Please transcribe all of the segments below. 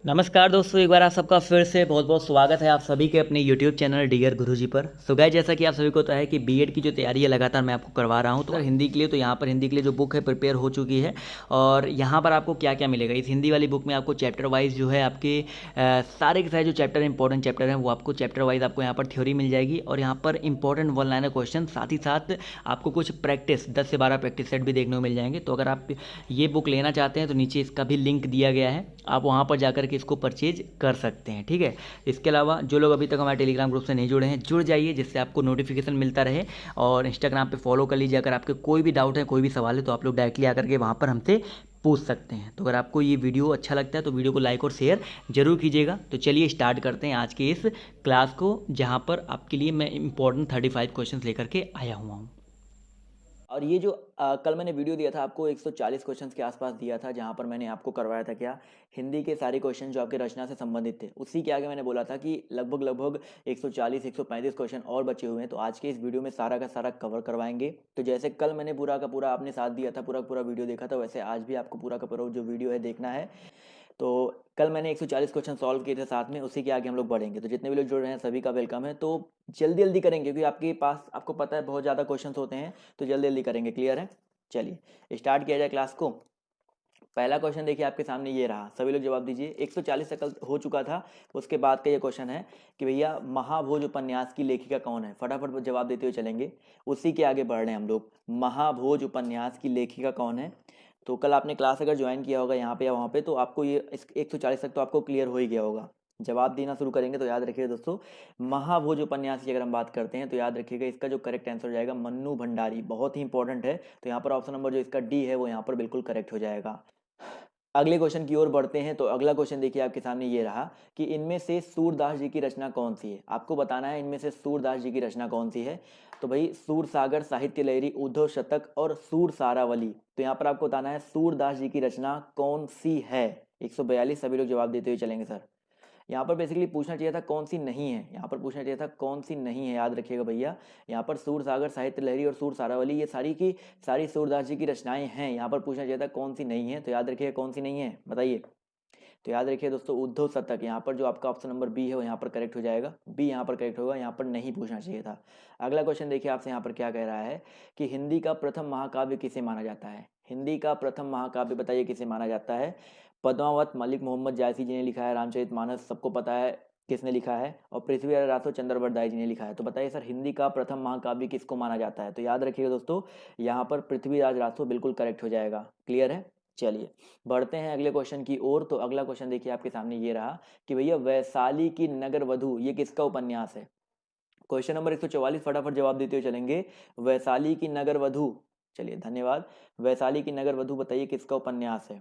नमस्कार दोस्तों, एक बार आप सबका फिर से बहुत बहुत स्वागत है आप सभी के अपने YouTube चैनल डियर गुरुजी पर। सो गाइस, जैसा कि आप सभी को पता है कि बीएड की जो तैयारी है लगातार मैं आपको करवा रहा हूं। तो अगर हिंदी के लिए तो यहाँ पर हिंदी के लिए जो बुक है प्रिपेयर हो चुकी है। और यहाँ पर आपको क्या क्या मिलेगा इस हिंदी वाली बुक में, आपको चैप्टर वाइज जो है आपके सारे के सारे जो चैप्टर इंपॉर्टेंट चैप्टर हैं वो आपको चैप्टर वाइज आपको यहाँ पर थ्योरी मिल जाएगी। और यहाँ पर इंपॉर्टेंट वन लाइनर क्वेश्चन, साथ ही साथ आपको कुछ प्रैक्टिस 10 से 12 प्रैक्टिस सेट भी देखने को मिल जाएंगे। तो अगर आप ये बुक लेना चाहते हैं तो नीचे इसका भी लिंक दिया गया है, आप वहाँ पर जाकर के इसको परचेज कर सकते हैं। ठीक है, इसके अलावा जो लोग अभी तक हमारे टेलीग्राम ग्रुप से नहीं जुड़े हैं, जुड़ जाइए, जिससे आपको नोटिफिकेशन मिलता रहे। और इंस्टाग्राम पे फॉलो कर लीजिए। अगर आपके कोई भी डाउट है, कोई भी सवाल है, तो आप लोग डायरेक्टली आकर के वहाँ पर हमसे पूछ सकते हैं। तो अगर आपको ये वीडियो अच्छा लगता है तो वीडियो को लाइक और शेयर जरूर कीजिएगा। तो चलिए स्टार्ट करते हैं आज के इस क्लास को, जहाँ पर आपके लिए मैं इंपॉर्टेंट 35 क्वेश्चन लेकर के आया हुआ हूँ। और ये जो कल मैंने वीडियो दिया था आपको 140 क्वेश्चंस के आसपास दिया था, जहाँ पर मैंने आपको करवाया था क्या, हिंदी के सारे क्वेश्चन जो आपके रचना से संबंधित थे। उसी के आगे मैंने बोला था कि लगभग 140 135 क्वेश्चन और बचे हुए हैं। तो आज के इस वीडियो में सारा का सारा कवर करवाएंगे। तो जैसे कल मैंने पूरा का पूरा आपने साथ दिया था, पूरा का पूरा वीडियो देखा था, वैसे आज भी आपको पूरा का पूरा जो वीडियो है देखना है। तो कल मैंने 140 क्वेश्चन सॉल्व किए थे साथ में, उसी के आगे हम लोग बढ़ेंगे। तो जितने भी लोग जुड़ रहे हैं सभी का वेलकम है। तो जल्दी जल्दी करेंगे, क्योंकि आपके पास आपको पता है बहुत ज़्यादा क्वेश्चन होते हैं, तो जल्दी जल्दी करेंगे। क्लियर है? चलिए स्टार्ट किया जाए क्लास को। पहला क्वेश्चन देखिए आपके सामने ये रहा, सभी लोग जवाब दीजिए। 140 कल हो चुका था, उसके बाद का ये क्वेश्चन है कि भैया महाभोज उपन्यास की लेखिका कौन है। फटाफट जवाब देते हुए चलेंगे, उसी के आगे बढ़ रहे हैं हम लोग। महाभोज उपन्यास की लेखिका कौन है? तो कल आपने क्लास अगर ज्वाइन किया होगा यहाँ पे या वहाँ पे, तो आपको ये 140 तक तो आपको क्लियर हो ही गया होगा। जवाब देना शुरू करेंगे। तो याद रखिएगा दोस्तों, महाभोज उपन्यास की अगर हम बात करते हैं तो याद रखिएगा इसका जो करेक्ट आंसर हो जाएगा मन्नू भंडारी। बहुत ही इंपॉर्टेंट है। तो यहाँ पर ऑप्शन नंबर जो इसका डी है वो यहाँ पर बिल्कुल करेक्ट हो जाएगा। अगले क्वेश्चन की ओर बढ़ते हैं। तो अगला क्वेश्चन देखिए आपके सामने ये रहा कि इनमें से सूरदास जी की रचना कौन सी है। आपको बताना है इनमें से सूरदास जी की रचना कौन सी है। तो भाई सूर सागर, साहित्य लहरी, उद्धव शतक और सूर सारावली। तो यहाँ पर आपको बताना है सूरदास जी की रचना कौन सी है। 142 सभी लोग जवाब देते हुए चलेंगे सर। यहाँ पर बेसिकली पूछना चाहिए था कौन सी नहीं है, यहाँ पर पूछना चाहिए था कौन सी नहीं है। याद रखिएगा भैया, यहाँ पर सूर सागर, साहित्य लहरी और सूर सारावली ये सारी की सारी सूरदास जी की रचनाएं हैं। यहाँ पर पूछना चाहिए था कौन सी नहीं है। तो याद रखिएगा कौन सी नहीं है, बताइए। तो याद रखिए दोस्तों, उद्धव शतक। यहाँ पर जो आपका ऑप्शन नंबर बी है वो यहाँ पर करेक्ट हो जाएगा। बी यहाँ पर करेक्ट होगा, यहाँ पर नहीं पूछना चाहिए था। अगला क्वेश्चन देखिए आपसे यहाँ पर क्या कह रहा है कि हिंदी का प्रथम महाकाव्य किसे माना जाता है। हिंदी का प्रथम महाकाव्य बताइए किसे माना जाता है। पद्मावत मलिक मोहम्मद जायसी जी ने लिखा है, रामचरितमानस सबको पता है किसने लिखा है, और पृथ्वीराज रासो चंद्रवरदाई जी ने लिखा है। तो बताइए सर, हिंदी का प्रथम महाकाव्य किसको माना जाता है। तो याद रखिएगा दोस्तों, यहाँ पर पृथ्वीराज रासो बिल्कुल करेक्ट हो जाएगा। क्लियर है? चलिए बढ़ते हैं अगले क्वेश्चन की ओर। तो अगला क्वेश्चन देखिए आपके सामने ये रहा कि भैया वैशाली की नगर वधु ये किसका उपन्यास है। क्वेश्चन नंबर 144 फटाफट जवाब देते हुए चलेंगे। वैशाली की नगर वधु, चलिए धन्यवाद। वैशाली की नगर वधु बताइए किसका उपन्यास है।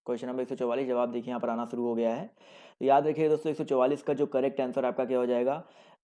क्वेश्चन नंबर 144 जवाब देखिए यहाँ पर आना शुरू हो गया है। तो याद रखिए दोस्तों, 144 का जो करेक्ट आंसर आपका क्या हो जाएगा,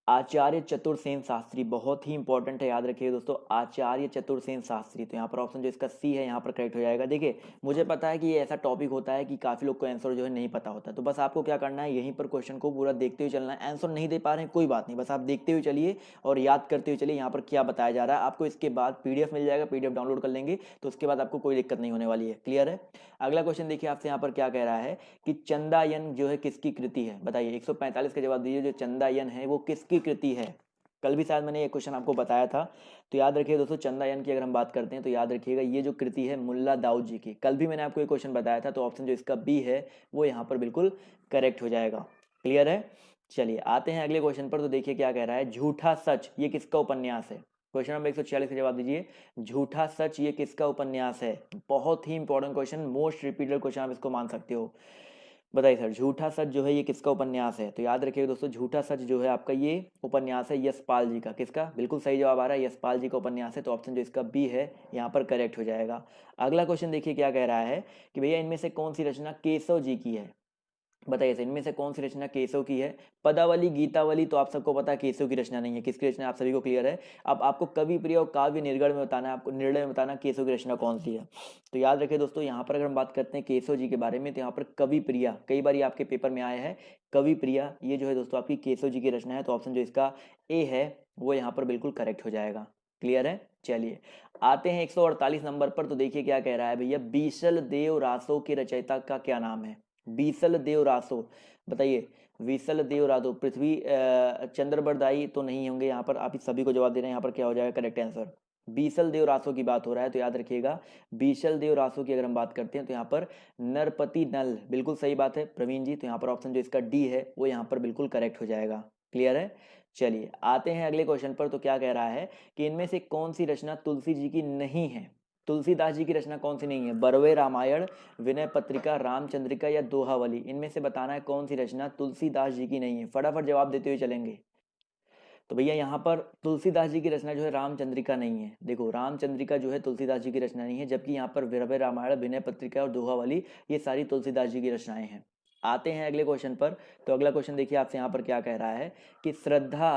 आचार्य चतुर्सेन शास्त्री। बहुत ही इंपॉर्टेंट है, याद रखिए दोस्तों, आचार्य चतुर्सेन शास्त्री। तो यहाँ पर ऑप्शन जो इसका सी है यहाँ पर करेक्ट हो जाएगा। देखिए मुझे पता है कि ये ऐसा टॉपिक होता है कि काफ़ी लोग को आंसर जो है नहीं पता होता, तो बस आपको क्या करना है, यहीं पर क्वेश्चन को पूरा देखते हुए चलना है। आंसर नहीं दे पा रहे हैं कोई बात नहीं, बस आप देखते हुए चलिए और याद करते हुए चलिए यहाँ पर क्या बताया जा रहा है। आपको इसके बाद पीडीएफ मिल जाएगा, पीडीएफ डाउनलोड कर लेंगे तो उसके बाद आपको कोई दिक्कत नहीं होने वाली है। क्लियर है? अगला क्वेश्चन देखिए आपसे यहाँ पर क्या कह रहा है कि चंदायन जो है किसकी कृति है। बताइए 145 का जवाब दीजिए, जो चंदायन है वो किसकी कृति है। कल भी शायद मैंने ये क्वेश्चन आपको बताया था। तो याद रखिए दोस्तों, चंदायन की अगर हम बात करते हैं तो याद रखिएगा ये जो कृति है मुल्ला दाऊद जी की। कल भी मैंने आपको ये क्वेश्चन बताया था। तो ऑप्शन जो इसका बी है वो यहाँ पर बिल्कुल करेक्ट हो जाएगा। क्लियर है? चलिए आते हैं अगले क्वेश्चन पर। तो देखिए क्या कह रहा है, झूठा सच ये किसका उपन्यास है। क्वेश्चन नंबर 146 का जवाब दीजिए, झूठा सच ये किसका उपन्यास है। बहुत ही important question, most repeated question आप इसको मान सकते हो। बताइए सर, झूठा सच जो है ये किसका उपन्यास है। तो याद रखिएगा दोस्तों, झूठा सच जो है आपका ये उपन्यास है यशपाल जी का। किसका? बिल्कुल सही जवाब आ रहा है, यशपाल जी का उपन्यास है। तो ऑप्शन जो इसका बी है यहाँ पर करेक्ट हो जाएगा। अगला क्वेश्चन देखिए क्या कह रहा है कि भैया इनमें से कौन सी रचना केशव जी की है। बताइए सर, इनमें से कौन सी रचना केशव की है। पदावली, गीतावली तो आप सबको पता है केशव की रचना नहीं है। किसकी रचना आप सभी को क्लियर है। अब आपको कवि प्रिय और काव्य निर्गण में बताना है, आपको निर्णय में बताना केशव की रचना कौन सी है। तो याद रखिए दोस्तों, यहाँ पर अगर हम बात करते हैं केशव जी के बारे में तो यहाँ पर कवि प्रिया, कई बार आपके पेपर में आया है कवि प्रिया, ये जो है दोस्तों आपकी केशव जी की रचना है। तो ऑप्शन जो इसका ए है वो यहाँ पर बिल्कुल करेक्ट हो जाएगा। क्लियर है? चलिए आते हैं 148 नंबर पर। तो देखिए क्या कह रहा है भैया, बीसल देव रासो के रचयिता का क्या नाम है। बीसल देव रासो, बताइए बीसल देव रासो, पृथ्वी चंद्रबरदाई तो नहीं होंगे यहाँ पर, आप इस सभी को जवाब दे रहे हैं, यहाँ पर क्या हो जाएगा करेक्ट आंसर, बीसल देव रासो की बात हो रहा है, तो याद रखिएगा बीसल देव रासो की अगर हम बात करते हैं तो यहाँ पर नरपति नल, बिल्कुल सही बात है प्रवीण जी, तो यहाँ पर ऑप्शन जो इसका डी है वो यहाँ पर बिल्कुल करेक्ट हो जाएगा। क्लियर है, चलिए आते हैं अगले क्वेश्चन पर। तो क्या कह रहा है कि इनमें से कौन सी रचना तुलसी जी की नहीं है, तुलसीदास जी की रचना कौन सी नहीं है, बरवे रामायण, विनय पत्रिका, रामचंद्रिका या दोहावली, इनमें से बताना है कौन सी रचना तुलसीदास जी की नहीं है, फटाफट जवाब देते हुए चलेंगे। तो भैया यहाँ पर तुलसीदास जी की रचना जो है रामचंद्रिका नहीं है, देखो रामचंद्रिका जो है तुलसीदास जी की रचना नहीं है, जबकि यहाँ पर बरवे रामायण, विनय पत्रिका और दोहावली ये सारी तुलसीदास जी की रचनाएं हैं। आते हैं अगले क्वेश्चन पर। तो अगला क्वेश्चन देखिए आपसे यहाँ पर क्या कह रहा है कि श्रद्धा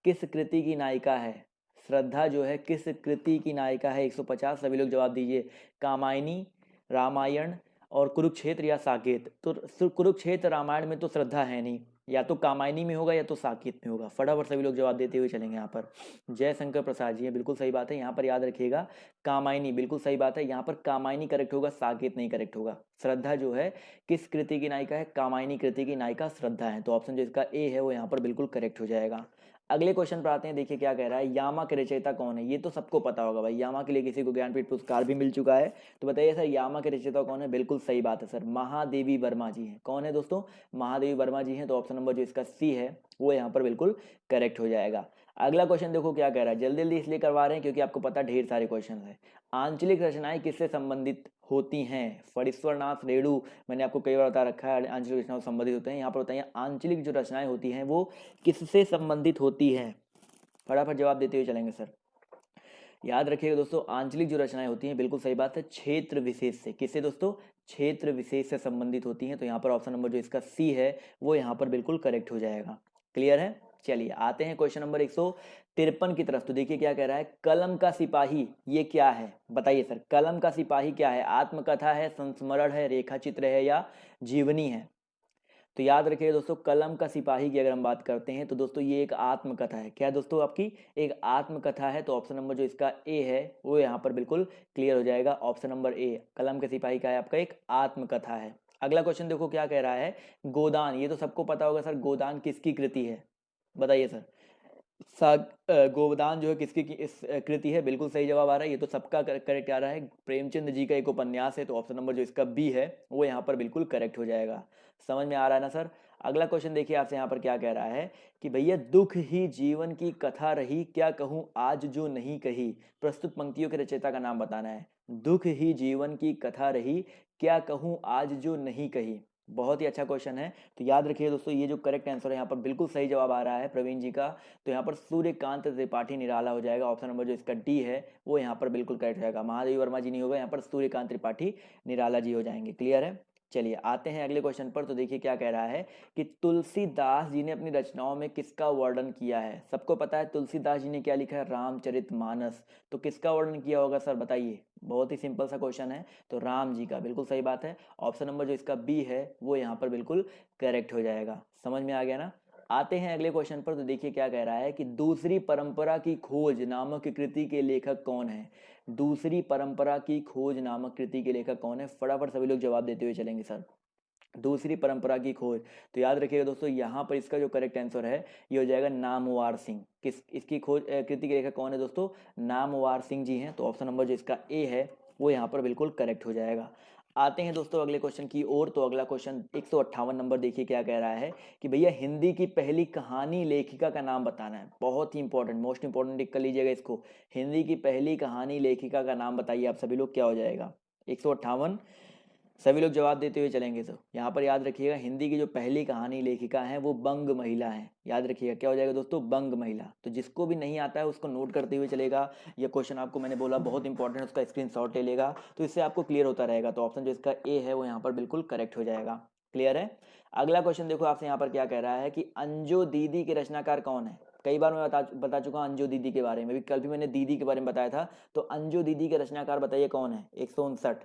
किस कृति की नायिका है, श्रद्धा जो है किस कृति की नायिका है, 150 सभी लोग जवाब दीजिए, कामायनी, रामायण और कुरुक्षेत्र या साकेत। तो कुरुक्षेत्र रामायण में तो श्रद्धा है नहीं, या तो कामायनी में होगा या तो साकेत में होगा, फटाफट सभी लोग जवाब देते हुए चलेंगे। यहाँ पर जयशंकर प्रसाद जी है, बिल्कुल सही बात है, यहाँ पर याद रखिएगा कामायनी, बिल्कुल सही बात है, यहाँ पर कामायनी करेक्ट होगा, साकेत नहीं करेक्ट होगा। श्रद्धा जो है किस कृति की नायिका है, कामायनी कृति की नायिका श्रद्धा है, तो ऑप्शन जो इसका ए है वो यहाँ पर बिल्कुल करेक्ट हो जाएगा। अगले क्वेश्चन पर आते हैं, देखिए क्या कह रहा है, यामा के रचयिता कौन है, ये तो सबको पता होगा भाई, यामा के लिए किसी को ज्ञानपीठ पुरस्कार भी मिल चुका है, तो बताइए सर यामा के रचयिता कौन है, बिल्कुल सही बात है सर, महादेवी वर्मा जी हैं। कौन है दोस्तों, महादेवी वर्मा जी हैं, तो ऑप्शन नंबर जो इसका सी है वो यहाँ पर बिल्कुल करेक्ट हो जाएगा। अगला क्वेश्चन देखो क्या कह रहा है, जल्दी जल्दी इसलिए करवा रहे हैं क्योंकि आपको पता ढेर सारे क्वेश्चन है। आंचलिक रचनाएं किससे संबंधित होती हैं, फणीश्वरनाथ रेणु, मैंने आपको कई बार बता रखा है आंचलिक रचनाओं से संबंधित होते हैं, यहाँ पर बताइए आंचलिक जो रचनाएं होती हैं वो किससे संबंधित होती हैं, फटाफट जवाब देते हुए चलेंगे सर। याद रखिएगा दोस्तों आंचलिक जो रचनाएं होती हैं, बिल्कुल सही बात है, क्षेत्र विशेष से, किससे दोस्तों, क्षेत्र विशेष से संबंधित होती हैं, तो यहाँ पर ऑप्शन नंबर जो इसका सी है वो यहाँ पर बिल्कुल करेक्ट हो जाएगा। क्लियर है, चलिए आते हैं क्वेश्चन नंबर 153 की तरफ। तो देखिए क्या कह रहा है, कलम का सिपाही ये क्या है, बताइए सर कलम का सिपाही क्या है, आत्मकथा है, संस्मरण है, रेखा चित्र है या जीवनी है। तो याद रखिए दोस्तों कलम का सिपाही की अगर हम बात करते हैं तो दोस्तों ये एक आत्मकथा है, क्या दोस्तों आपकी एक आत्मकथा है, तो ऑप्शन नंबर जो इसका ए है वो यहाँ पर बिल्कुल क्लियर हो जाएगा, ऑप्शन नंबर ए, कलम के सिपाही का है आपका एक आत्मकथा है। अगला क्वेश्चन देखो क्या कह रहा है, गोदान, ये तो सबको पता होगा सर, गोदान किसकी कृति है, बताइए सर। गोदान जो है किसकी इस कृति है, बिल्कुल सही जवाब आ रहा है, ये तो सबका करेक्ट आ रहा है, प्रेमचंद जी का एक उपन्यास है, तो ऑप्शन नंबर जो इसका बी है वो यहाँ पर बिल्कुल करेक्ट हो जाएगा। समझ में आ रहा है ना सर। अगला क्वेश्चन देखिए आपसे यहाँ पर क्या कह रहा है कि भैया दुख ही जीवन की कथा रही, क्या कहूँ आज जो नहीं कही, प्रस्तुत पंक्तियों के रचयिता का नाम बताना है। दुख ही जीवन की कथा रही, क्या कहूँ आज जो नहीं कही, बहुत ही अच्छा क्वेश्चन है। तो याद रखिए दोस्तों ये जो करेक्ट आंसर है यहाँ पर बिल्कुल सही जवाब आ रहा है प्रवीण जी का, तो यहाँ पर सूर्यकांत त्रिपाठी निराला हो जाएगा, ऑप्शन नंबर जो इसका डी है वो यहाँ पर बिल्कुल करेक्ट हो जाएगा, महादेवी वर्मा जी नहीं होगा, यहाँ पर सूर्यकांत त्रिपाठी निराला जी हो जाएंगे। क्लियर है, चलिए आते हैं अगले क्वेश्चन पर। तो देखिए क्या कह रहा है कि तुलसीदास जी ने अपनी रचनाओं में किसका वर्णन किया है, सबको पता है तुलसीदास जी ने क्या लिखा है, रामचरितमानस, तो किसका वर्णन किया होगा सर बताइए, बहुत ही सिंपल सा क्वेश्चन है, तो राम जी का, बिल्कुल सही बात है, ऑप्शन नंबर जो इसका बी है वो यहाँ पर बिल्कुल करेक्ट हो जाएगा। समझ में आ गया ना। आते हैं अगले क्वेश्चन पर। तो देखिए क्या कह रहा है कि दूसरी परंपरा की खोज नामक कृति के लेखक कौन है, दूसरी परंपरा की खोज नामक कृति के लेखक कौन है, फटाफट सभी लोग जवाब देते हुए चलेंगे सर। दूसरी परंपरा की खोज, तो याद रखिएगा दोस्तों यहाँ पर इसका जो करेक्ट आंसर है ये हो जाएगा नामवार सिंह। किस इसकी खोज कृति के लेखक कौन है दोस्तों, नामवार सिंह जी हैं, तो ऑप्शन नंबर जो इसका ए है वो यहाँ पर बिल्कुल करेक्ट हो जाएगा। आते हैं दोस्तों अगले क्वेश्चन की ओर। तो अगला क्वेश्चन 158 नंबर देखिए क्या कह रहा है कि भैया हिंदी की पहली कहानी लेखिका का नाम बताना है, बहुत ही इंपॉर्टेंट, मोस्ट इंपॉर्टेंट टिक कर लीजिएगा इसको, हिंदी की पहली कहानी लेखिका का नाम बताइए आप सभी लोग, क्या हो जाएगा 158, सभी लोग जवाब देते हुए चलेंगे। तो यहाँ पर याद रखिएगा हिंदी की जो पहली कहानी लेखिका है वो बंग महिला है, याद रखिएगा क्या हो जाएगा दोस्तों, बंग महिला। तो जिसको भी नहीं आता है उसको नोट करते हुए चलेगा, ये क्वेश्चन आपको मैंने बोला बहुत इंपॉर्टेंट है, उसका स्क्रीनशॉट ले लेगा तो इससे आपको क्लियर होता रहेगा। तो ऑप्शन जो इसका ए है वो यहाँ पर बिल्कुल करेक्ट हो जाएगा। क्लियर है। अगला क्वेश्चन देखो आपसे यहाँ पर क्या कह रहा है कि अंजो दीदी के रचनाकार कौन है। कई बार मैं बता चुका हूँ अंजो दीदी के बारे में, भी कल भी मैंने दीदी के बारे में बताया था, तो अंजो दीदी के रचनाकार बताइए कौन है, 159।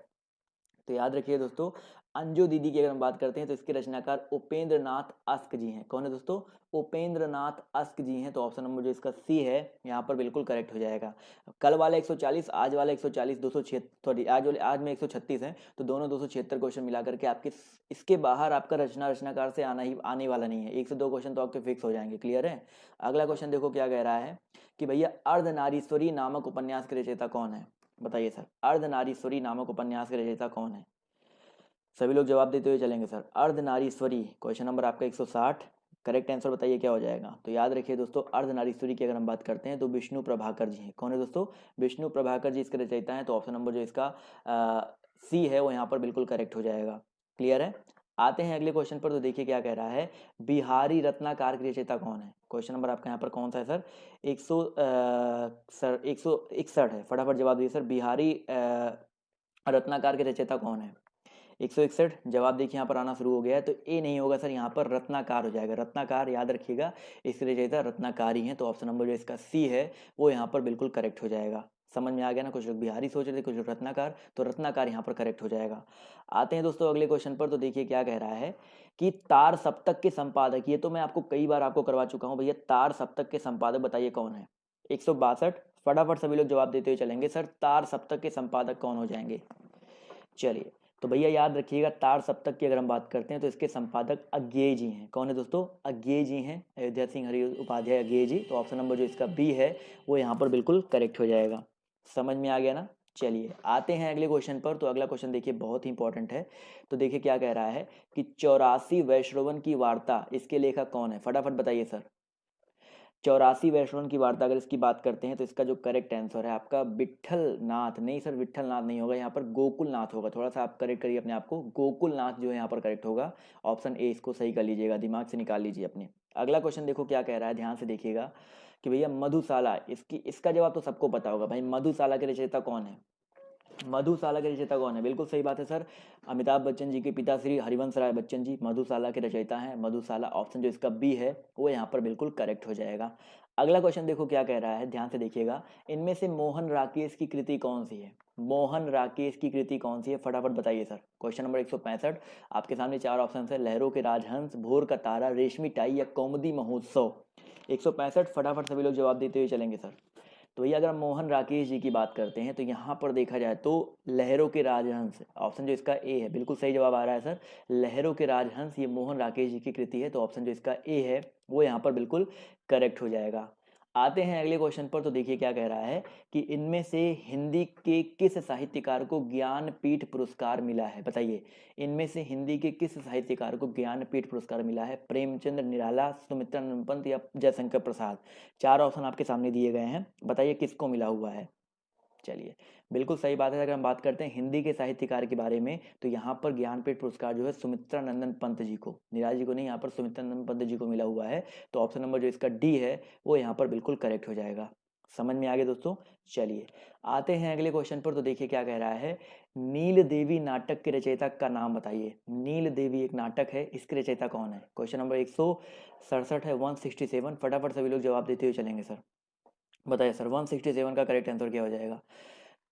तो याद रखिए दोस्तों अंजू दीदी की अगर हम बात करते हैं तो इसके रचनाकार उपेंद्र नाथ अस्क जी हैं। कौन है दोस्तों? उपेंद्र नाथ अस्क जी हैं। तो ऑप्शन नंबर जो इसका सी है यहाँ पर बिल्कुल करेक्ट हो जाएगा। कल वाला 140, आज वाला 140, 276, सॉरी आज में 136 है, तो दोनों 276 क्वेश्चन मिला करके आपके इसके बाहर आपका रचनाकार से आने वाला नहीं है। 1 से 2 क्वेश्चन तो आपके फिक्स हो जाएंगे। क्लियर है? अगला क्वेश्चन देखो क्या कह रहा है कि भैया अर्धनारीश्वरी नामक उपन्यास के रचयिता कौन है? बताइए सर, अर्धनारीश्वरी नामक उपन्यास के रचयिता कौन है? सभी लोग जवाब देते हुए चलेंगे सर। अर्धनारीश्वरी, क्वेश्चन नंबर आपका 160। करेक्ट आंसर बताइए क्या हो जाएगा। तो याद रखिए दोस्तों, अर्धनारीश्वरी की अगर हम बात करते हैं तो विष्णु प्रभाकर जी हैं। कौन है दोस्तों? विष्णु प्रभाकर जी इसके रचयिता हैं। तो ऑप्शन नंबर जो इसका सी है वो यहाँ पर बिल्कुल करेक्ट हो जाएगा। क्लियर है? आते हैं अगले क्वेश्चन पर। तो देखिए क्या कह रहा है, बिहारी रत्नाकर के रचयिता कौन है? क्वेश्चन नंबर आपका यहाँ पर कौन सा है सर? 161 है। फटाफट जवाब दीजिए सर। बिहारी रत्नाकर के रचयिता कौन है? 161 जवाब देखिए यहाँ पर आना शुरू हो गया है। तो ए नहीं होगा सर, यहाँ पर रत्नाकर हो जाएगा। रत्नाकर याद रखिएगा, इसके रचयिता रत्नाकर ही हैं। तो ऑप्शन नंबर जो इसका सी है वो यहाँ पर बिल्कुल करेक्ट हो जाएगा। समझ में आ गया ना? कुछ लोग बिहारी सोच रहे थे, कुछ लोग रत्नाकर, तो रत्नाकर यहाँ पर करेक्ट हो जाएगा। आते हैं दोस्तों अगले क्वेश्चन पर। तो देखिए क्या कह रहा है कि तार सप्तक के संपादक, ये तो मैं आपको कई बार आपको करवा चुका हूँ भैया, तार सप्तक के संपादक बताइए कौन है? 162। फटाफट सभी लोग जवाब देते हुए चलेंगे सर। तार सप्तक के संपादक कौन हो जाएंगे? चलिए, तो भैया याद रखिएगा, तार सप्तक की अगर हम बात करते हैं तो इसके संपादक अज्ञेय जी हैं। कौन है दोस्तों? अज्ञेय जी हैं, अयोध्या सिंह हरि उपाध्याय अज्ञेय जी। तो ऑप्शन नंबर जो इसका बी है वो यहाँ पर बिल्कुल करेक्ट हो जाएगा। समझ में आ गया ना? चलिए आते हैं अगले क्वेश्चन पर। तो अगला क्वेश्चन देखिए बहुत ही इंपॉर्टेंट है। तो देखिए क्या कह रहा है कि 84 वैश्रवन की वार्ता, इसके लेखक कौन है? फटाफट बताइए सर। 84 वैष्णवन की वार्ता अगर इसकी बात करते हैं तो इसका जो करेक्ट आंसर है आपका विट्ठल नाथ, नहीं सर विट्ठल नाथ नहीं होगा, यहाँ पर गोकुल नाथ होगा। थोड़ा सा आप करेक्ट करिए अपने आप को, गोकुल नाथ जो है यहाँ पर करेक्ट होगा। ऑप्शन ए इसको सही कर लीजिएगा, दिमाग से निकाल लीजिए अपने। अगला क्वेश्चन देखो क्या कह रहा है, ध्यान से देखिएगा कि भैया मधुशाला, इसका जवाब तो सबको पता होगा भाई। मधुशाला के रचयिता कौन है? मधुशाला के रचयिता कौन है? बिल्कुल सही बात है सर, अमिताभ बच्चन जी के पिता श्री हरिवंश राय बच्चन जी मधुशाला के रचयिता हैं। मधुशाला ऑप्शन जो इसका बी है वो यहाँ पर बिल्कुल करेक्ट हो जाएगा। अगला क्वेश्चन देखो क्या कह रहा है, ध्यान से देखिएगा। इनमें से मोहन राकेश की कृति कौन सी है? मोहन राकेश की कृति कौन सी है? फटाफट बताइए सर। क्वेश्चन नंबर 165 आपके सामने 4 ऑप्शन है, लहरों के राजहंस, भोर का तारा, रेशमी टाई या कौमुदी महोत्सव। 165 फटाफट सभी लोग जवाब देते हुए चलेंगे सर। तो ये अगर हम मोहन राकेश जी की बात करते हैं तो यहाँ पर देखा जाए तो लहरों के राजहंस, ऑप्शन जो इसका ए है बिल्कुल सही जवाब आ रहा है सर। लहरों के राजहंस ये मोहन राकेश जी की कृति है। तो ऑप्शन जो इसका ए है वो यहाँ पर बिल्कुल करेक्ट हो जाएगा। आते हैं अगले क्वेश्चन पर। तो देखिए क्या कह रहा है कि इनमें से हिंदी के किस साहित्यकार को ज्ञानपीठ पुरस्कार मिला है? बताइए, इनमें से हिंदी के किस साहित्यकार को ज्ञानपीठ पुरस्कार मिला है? प्रेमचंद, निराला, सुमित्रानंद पंत या जयशंकर प्रसाद। 4 ऑप्शन आपके सामने दिए गए हैं, बताइए किसको मिला हुआ है? चलिए, बिल्कुल सही बात है। अगर हम बात करते हैं हिंदी के साहित्यकार के बारे में तो यहाँ पर ज्ञानपीठ पुरस्कार जो है सुमित्रानंदन पंत जी को, निराला जी को नहीं, यहाँ पर सुमित्रानंदन पंत जी को मिला हुआ है। तो ऑप्शन नंबर जो इसका डी है वो यहाँ पर बिल्कुल करेक्ट हो जाएगा। समझ में आ गया दोस्तों? चलिए आते हैं अगले क्वेश्चन पर। तो देखिए क्या कह रहा है, नील देवी नाटक के रचयिता का नाम बताइए। नील देवी एक नाटक है, इसके रचयिता कौन है? क्वेश्चन नंबर 167 है, 167। फटाफट सभी लोग जवाब देते हुए चलेंगे सर। बताइए सर 167 का करेक्ट आंसर क्या हो जाएगा?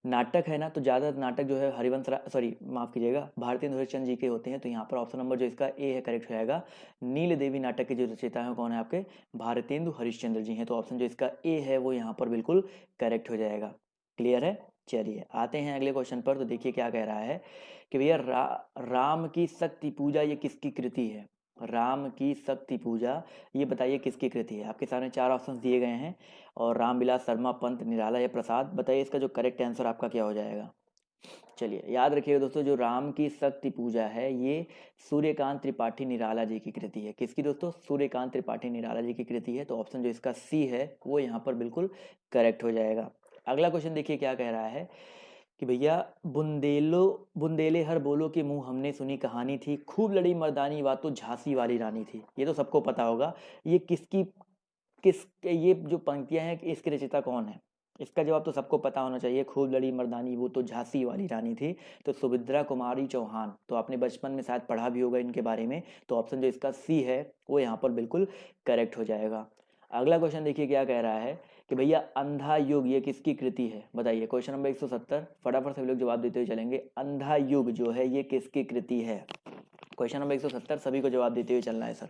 नाटक है ना, तो ज़्यादा नाटक जो है हरिवंश सॉरी माफ़ कीजिएगा भारतेंदु हरिश्चंद्र जी के होते हैं। तो यहाँ पर ऑप्शन नंबर जो इसका ए है करेक्ट हो जाएगा। नील देवी नाटक के जो रचयिता है कौन है आपके? भारतेंदु हरिश्चंद्र जी हैं। तो ऑप्शन जो इसका ए है वो यहाँ पर बिल्कुल करेक्ट हो जाएगा। क्लियर है? चलिए आते हैं अगले क्वेश्चन पर। तो देखिए क्या कह रहा है कि भैया राम की शक्ति पूजा ये किसकी कृति है? राम की शक्ति पूजा ये बताइए किसकी कृति है? आपके सामने 4 ऑप्शन दिए गए हैं और रामविलास शर्मा, पंत, निराला या प्रसाद। बताइए इसका जो करेक्ट आंसर आपका क्या हो जाएगा? चलिए याद रखिएगा दोस्तों, जो राम की शक्ति पूजा है ये सूर्यकांत त्रिपाठी निराला जी की कृति है। किसकी दोस्तों? सूर्यकांत त्रिपाठी निराला जी की कृति है। तो ऑप्शन जो इसका सी है वो यहाँ पर बिल्कुल करेक्ट हो जाएगा। अगला क्वेश्चन देखिए क्या कह रहा है कि भैया बुंदेले हर बोलो के मुंह हमने सुनी कहानी थी, खूब लड़ी मर्दानी बात तो झांसी वाली रानी थी। ये तो सबको पता होगा। ये ये जो पंक्तियां हैं इसके रचयिता कौन है? इसका जवाब तो सबको पता होना चाहिए, खूब लड़ी मर्दानी वो तो झांसी वाली रानी थी। तो सुभद्रा कुमारी चौहान, तो आपने बचपन में शायद पढ़ा भी होगा इनके बारे में। तो ऑप्शन जो इसका सी है वो यहाँ पर बिल्कुल करेक्ट हो जाएगा। अगला क्वेश्चन देखिए क्या कह रहा है कि भैया अंधा युग ये किसकी कृति है, बताइए। क्वेश्चन नंबर 170, फटाफट सभी लोग जवाब देते हुए चलेंगे। अंधा युग जो है ये किसकी कृति है? क्वेश्चन नंबर 170 सभी को जवाब देते हुए चलना है सर।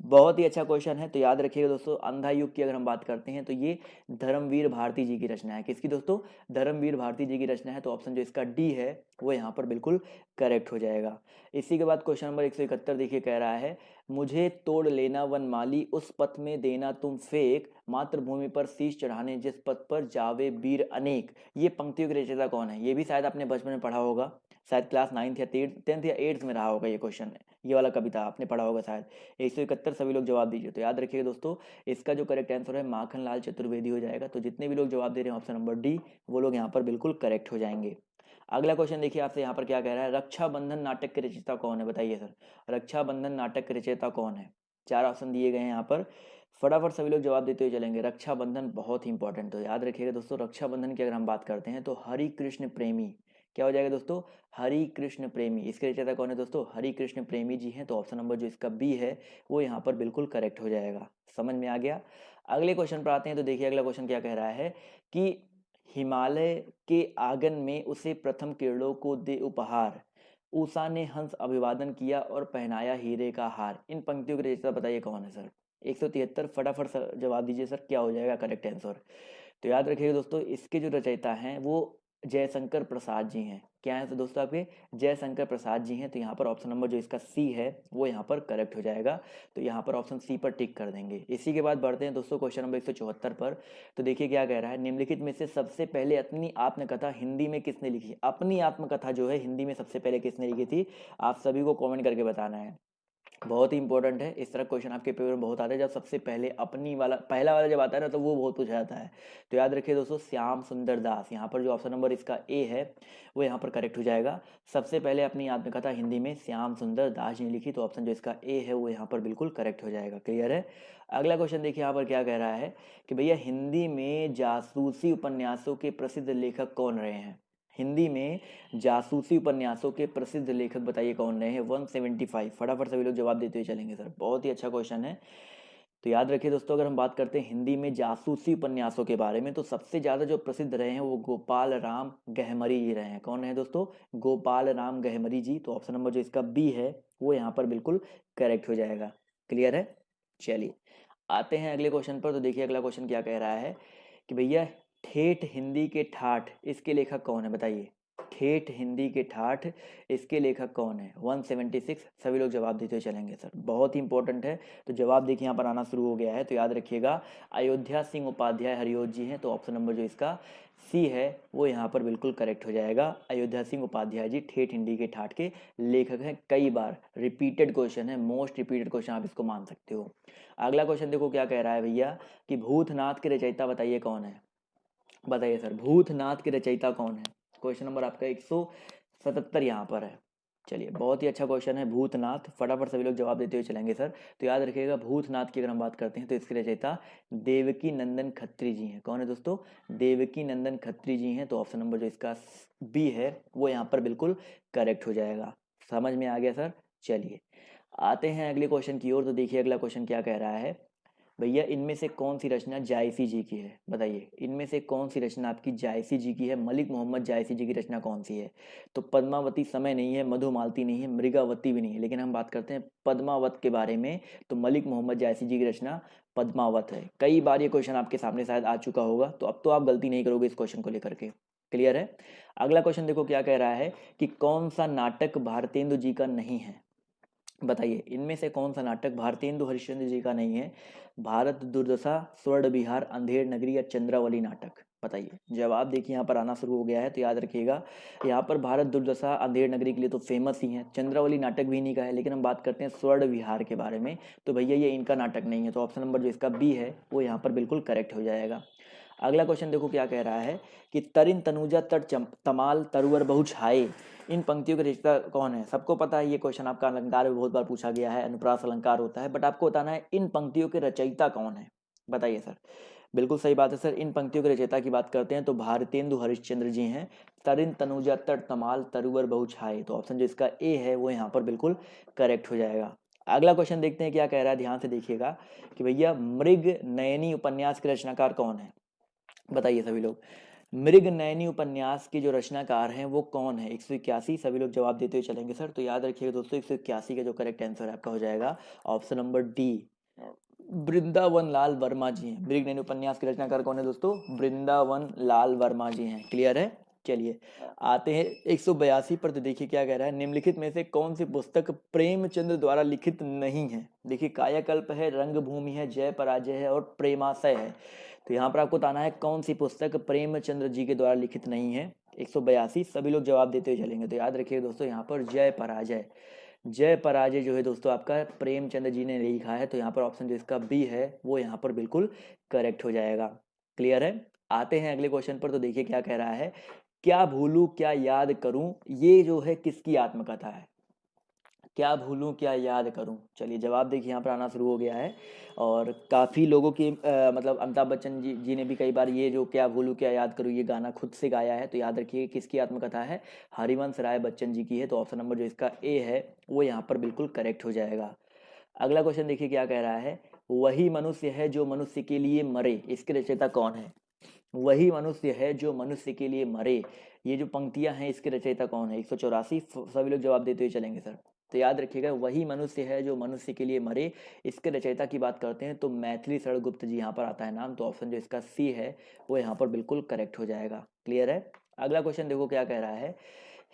बहुत ही अच्छा क्वेश्चन है, तो याद रखिएगा दोस्तों। अंधा युग की अगर हम बात करते हैं तो ये धर्मवीर भारती जी की रचना है। किसकी दोस्तों? धर्मवीर भारती जी की रचना है। तो ऑप्शन जो इसका डी है वो यहाँ पर बिल्कुल करेक्ट हो जाएगा। इसी के बाद क्वेश्चन नंबर 171 देखिए, कह रहा है मुझे तोड़ लेना वनमाली, उस पथ में देना तुम फेंक, मातृभूमि पर शीश चढ़ाने जिस पथ पर जावे वीर अनेक। ये पंक्तियों के रचयिता कौन है? ये भी शायद आपने बचपन में पढ़ा होगा, शायद क्लास 9th या 10th या 8th में रहा होगा ये क्वेश्चन। ये वाला कविता आपने पढ़ा होगा शायद। 171 सभी लोग जवाब दीजिए। तो याद रखिएगा दोस्तों, इसका जो करेक्ट आंसर है माखनलाल चतुर्वेदी हो जाएगा। तो जितने भी लोग जवाब दे रहे हैं ऑप्शन नंबर डी, वो लोग यहाँ पर बिल्कुल करेक्ट हो जाएंगे। अगला क्वेश्चन देखिए आपसे यहाँ पर क्या कह रहा है, रक्षाबंधन नाटक के रचयिता कौन है? बताइए सर, रक्षाबंधन नाटक के रचयिता कौन है? 4 ऑप्शन दिए गए हैं यहाँ पर, फटाफट सभी लोग जवाब देते हुए चलेंगे। रक्षाबंधन बहुत ही इंपॉर्टेंट, तो याद रखिएगा दोस्तों, रक्षाबंधन की अगर हम बात करते हैं तो हरि कृष्ण प्रेमी, क्या हो जाएगा दोस्तों? हरि कृष्ण प्रेमी। इसके रचयिता कौन है दोस्तों? हरि कृष्ण प्रेमी जी हैं। तो ऑप्शन नंबर जो इसका बी है वो यहाँ पर बिल्कुल करेक्ट हो जाएगा। समझ में आ गया? अगले क्वेश्चन पर आते हैं। तो देखिए अगला क्वेश्चन क्या कह रहा है कि हिमालय के आंगन में उसे प्रथम किरणों को दे उपहार, उषा ने हंस अभिवादन किया और पहनाया हीरे का हार। इन पंक्तियों के रचयिता बताइए कौन है सर? 173 फटाफट जवाब दीजिए सर, क्या हो जाएगा करेक्ट आंसर? तो याद रखिएगा दोस्तों, इसके जो रचयिता हैं वो जयशंकर प्रसाद जी हैं। क्या है तो दोस्तों आपके? जयशंकर प्रसाद जी हैं। तो यहाँ पर ऑप्शन नंबर जो इसका सी है वो यहाँ पर करेक्ट हो जाएगा। तो यहाँ पर ऑप्शन सी पर टिक कर देंगे। इसी के बाद बढ़ते हैं दोस्तों क्वेश्चन नंबर 174 पर। तो देखिए क्या कह रहा है, निम्नलिखित में से सबसे पहले अपनी आत्मकथा हिंदी में किसने लिखी? अपनी आत्मकथा जो है हिंदी में सबसे पहले किसने लिखी थी? आप सभी को कॉमेंट करके बताना है। बहुत ही इंपॉर्टेंट है, इस तरह क्वेश्चन आपके पेपर में बहुत आते हैं। जब सबसे पहले अपनी वाला पहला वाला जब आता है ना तो वो बहुत पूछा जाता है। तो याद रखिए दोस्तों, श्याम सुंदर दास, यहाँ पर जो ऑप्शन नंबर इसका ए है वो यहाँ पर करेक्ट हो जाएगा। सबसे पहले अपनी आत्मकथा हिंदी में श्याम सुंदर दास जी ने लिखी। तो ऑप्शन जो इसका ए है वो यहाँ पर बिल्कुल करेक्ट हो जाएगा। क्लियर है? अगला क्वेश्चन देखिए यहाँ पर क्या कह रहा है कि भैया हिंदी में जासूसी उपन्यासों के प्रसिद्ध लेखक कौन रहे हैं? हिंदी में जासूसी उपन्यासों के प्रसिद्ध लेखक बताइए कौन रहे हैं? 175 फटाफट सभी लोग जवाब देते हुए चलेंगे सर। बहुत ही अच्छा क्वेश्चन है। तो याद रखिए दोस्तों, अगर हम बात करते हैं हिंदी में जासूसी उपन्यासों के बारे में तो सबसे ज़्यादा जो प्रसिद्ध रहे हैं वो गोपाल राम गहमरी जी रहे हैं। कौन है दोस्तों? गोपाल राम गहमरी जी। तो ऑप्शन नंबर जो इसका बी है वो यहाँ पर बिल्कुल करेक्ट हो जाएगा। क्लियर है? चलिए आते हैं अगले क्वेश्चन पर। तो देखिए अगला क्वेश्चन क्या कह रहा है कि भैया ठेठ हिंदी के ठाठ इसके लेखक कौन है? बताइए, ठेठ हिंदी के ठाठ इसके लेखक कौन है? 176 सभी लोग जवाब देते हुए चलेंगे सर। बहुत ही इंपॉर्टेंट है। तो जवाब देखिए यहाँ पर आना शुरू हो गया है। तो याद रखिएगा, अयोध्या सिंह उपाध्याय हरिओत जी हैं। तो ऑप्शन नंबर जो इसका सी है वो यहाँ पर बिल्कुल करेक्ट हो जाएगा। अयोध्या सिंह उपाध्याय जी ठेठ हिंदी के ठाठ के लेखक हैं। कई बार रिपीटेड क्वेश्चन है, मोस्ट रिपीटेड क्वेश्चन आप इसको मान सकते हो। अगला क्वेश्चन देखो क्या कह रहा है भैया कि भूतनाथ के रचयिता बताइए कौन है? बताइए सर, भूतनाथ के रचयिता कौन है? क्वेश्चन नंबर आपका 177 यहाँ पर है। चलिए बहुत ही अच्छा क्वेश्चन है, भूतनाथ। फटाफट सभी लोग जवाब देते हुए चलेंगे सर। तो याद रखिएगा, भूतनाथ की अगर हम बात करते हैं तो इसके रचयिता देवकी नंदन खत्री जी हैं। कौन है दोस्तों? देवकी नंदन खत्री जी हैं। तो ऑप्शन नंबर जो इसका बी है वो यहाँ पर बिल्कुल करेक्ट हो जाएगा। समझ में आ गया सर? चलिए आते हैं अगले क्वेश्चन की ओर। तो देखिए अगला क्वेश्चन क्या कह रहा है भैया, इनमें से कौन सी रचना जायसी जी की है? बताइए, इनमें से कौन सी रचना आपकी जायसी जी की है? मलिक मोहम्मद जायसी जी की रचना कौन सी है? तो पद्मावती समय नहीं है, मधुमालती नहीं है, मृगावती भी नहीं है, लेकिन हम बात करते हैं पद्मावत के बारे में। तो मलिक मोहम्मद जायसी जी की रचना पद्मावत है। कई बार ये क्वेश्चन आपके सामने शायद आ चुका होगा, तो अब तो आप गलती नहीं करोगे इस क्वेश्चन को लेकर के। क्लियर है? अगला क्वेश्चन देखो क्या कह रहा है कि कौन सा नाटक भारतेंदु जी का नहीं है? बताइए, इनमें से कौन सा नाटक भारतेंदु हरिश्चंद्र जी का नहीं है? भारत दुर्दशा, स्वर्ण विहार, अंधेर नगरी या चंद्रावली नाटक? बताइए। जवाब देखिए यहाँ पर आना शुरू हो गया है। तो याद रखिएगा, यहाँ पर भारत दुर्दशा, अंधेर नगरी के लिए तो फेमस ही है। चंद्रावली नाटक भी इन्हीं का है, लेकिन हम बात करते हैं स्वर्ण विहार के बारे में। तो भैया ये इनका नाटक नहीं है। तो ऑप्शन नंबर जो इसका बी है वो यहाँ पर बिल्कुल करेक्ट हो जाएगा। अगला क्वेश्चन देखो क्या कह रहा है कि तरिन तनुजा तट तमाल तरुवर बहु छाए, इन पंक्तियों के रचयिता कौन है? सबको पता है ये क्वेश्चन, आपका अलंकार में बहुत बार पूछा गया है, अनुप्रास अलंकार होता है, बट आपको बताना है इन पंक्तियों के रचयिता कौन है। बताइए सर। बिल्कुल सही बात है सर, इन पंक्तियों के रचयिता की बात करते हैं तो भारतेंदु हरिश्चंद्र जी हैं। तरिन तनुजा तट तमाल तरुवर बहु छाए, तो ऑप्शन जो इसका ए है वो यहाँ पर बिल्कुल करेक्ट हो जाएगा। अगला क्वेश्चन देखते हैं क्या कह रहा है, ध्यान से देखिएगा कि भैया मृग नयनी उपन्यास के रचनाकार कौन है? बताइए सभी लोग, मृगनयनी उपन्यास के जो रचनाकार हैं वो कौन है? 181। सभी लोग जवाब देते हुए चलेंगे सर। तो याद रखिएगा दोस्तों, 181 का जो करेक्ट आंसर आपका हो जाएगा option number D, Vrindavan Lal Verma जी हैं। मृगनयनी उपन्यास के रचनाकार कौन है दोस्तों? वृंदावन लाल वर्मा जी हैं। क्लियर है? चलिए आते हैं 182 पर। तो देखिए क्या कह रहा है, निम्नलिखित में से कौन सी पुस्तक प्रेमचंद्र द्वारा लिखित नहीं है? देखिए कायाकल्प है, रंगभूमि है, जय पराजय है और प्रेमाशय है। तो यहाँ पर आपको बताना है कौन सी पुस्तक प्रेमचंद्र जी के द्वारा लिखित नहीं है। 182 सभी लोग जवाब देते हुए चलेंगे। तो याद रखिए दोस्तों, यहाँ पर जय पराजय, जय पराजय जो है दोस्तों आपका प्रेमचंद जी ने लिखा है। तो यहाँ पर ऑप्शन जो इसका बी है वो यहाँ पर बिल्कुल करेक्ट हो जाएगा। क्लियर है? आते हैं अगले क्वेश्चन पर। तो देखिए क्या कह रहा है, क्या भूलूं क्या याद करूं, ये जो है किसकी आत्मकथा है? क्या भूलूं क्या याद करूं, चलिए जवाब देखिए यहाँ पर आना शुरू हो गया है। और काफ़ी लोगों की मतलब अमिताभ बच्चन जी ने भी कई बार ये जो क्या भूलूं क्या याद करूं ये गाना खुद से गाया है। तो याद रखिए किसकी आत्मकथा है? हरिवंश राय बच्चन जी की है। तो ऑप्शन नंबर जो इसका ए है वो यहाँ पर बिल्कुल करेक्ट हो जाएगा। अगला क्वेश्चन देखिए क्या कह रहा है, वही मनुष्य है जो मनुष्य के लिए मरे, इसके रचयिता कौन है? वही मनुष्य है जो मनुष्य के लिए मरे, ये जो पंक्तियां हैं इसके रचयिता कौन है? 184 सभी लोग जवाब देते हुए चलेंगे सर। तो याद रखिएगा, वही मनुष्य है जो मनुष्य के लिए मरे, इसके रचयिता की बात करते हैं तो मैथिली शरण गुप्त जी यहाँ पर आता है नाम। तो ऑप्शन जो इसका सी है वो यहाँ पर बिल्कुल करेक्ट हो जाएगा। क्लियर है? अगला क्वेश्चन देखो क्या कह रहा है,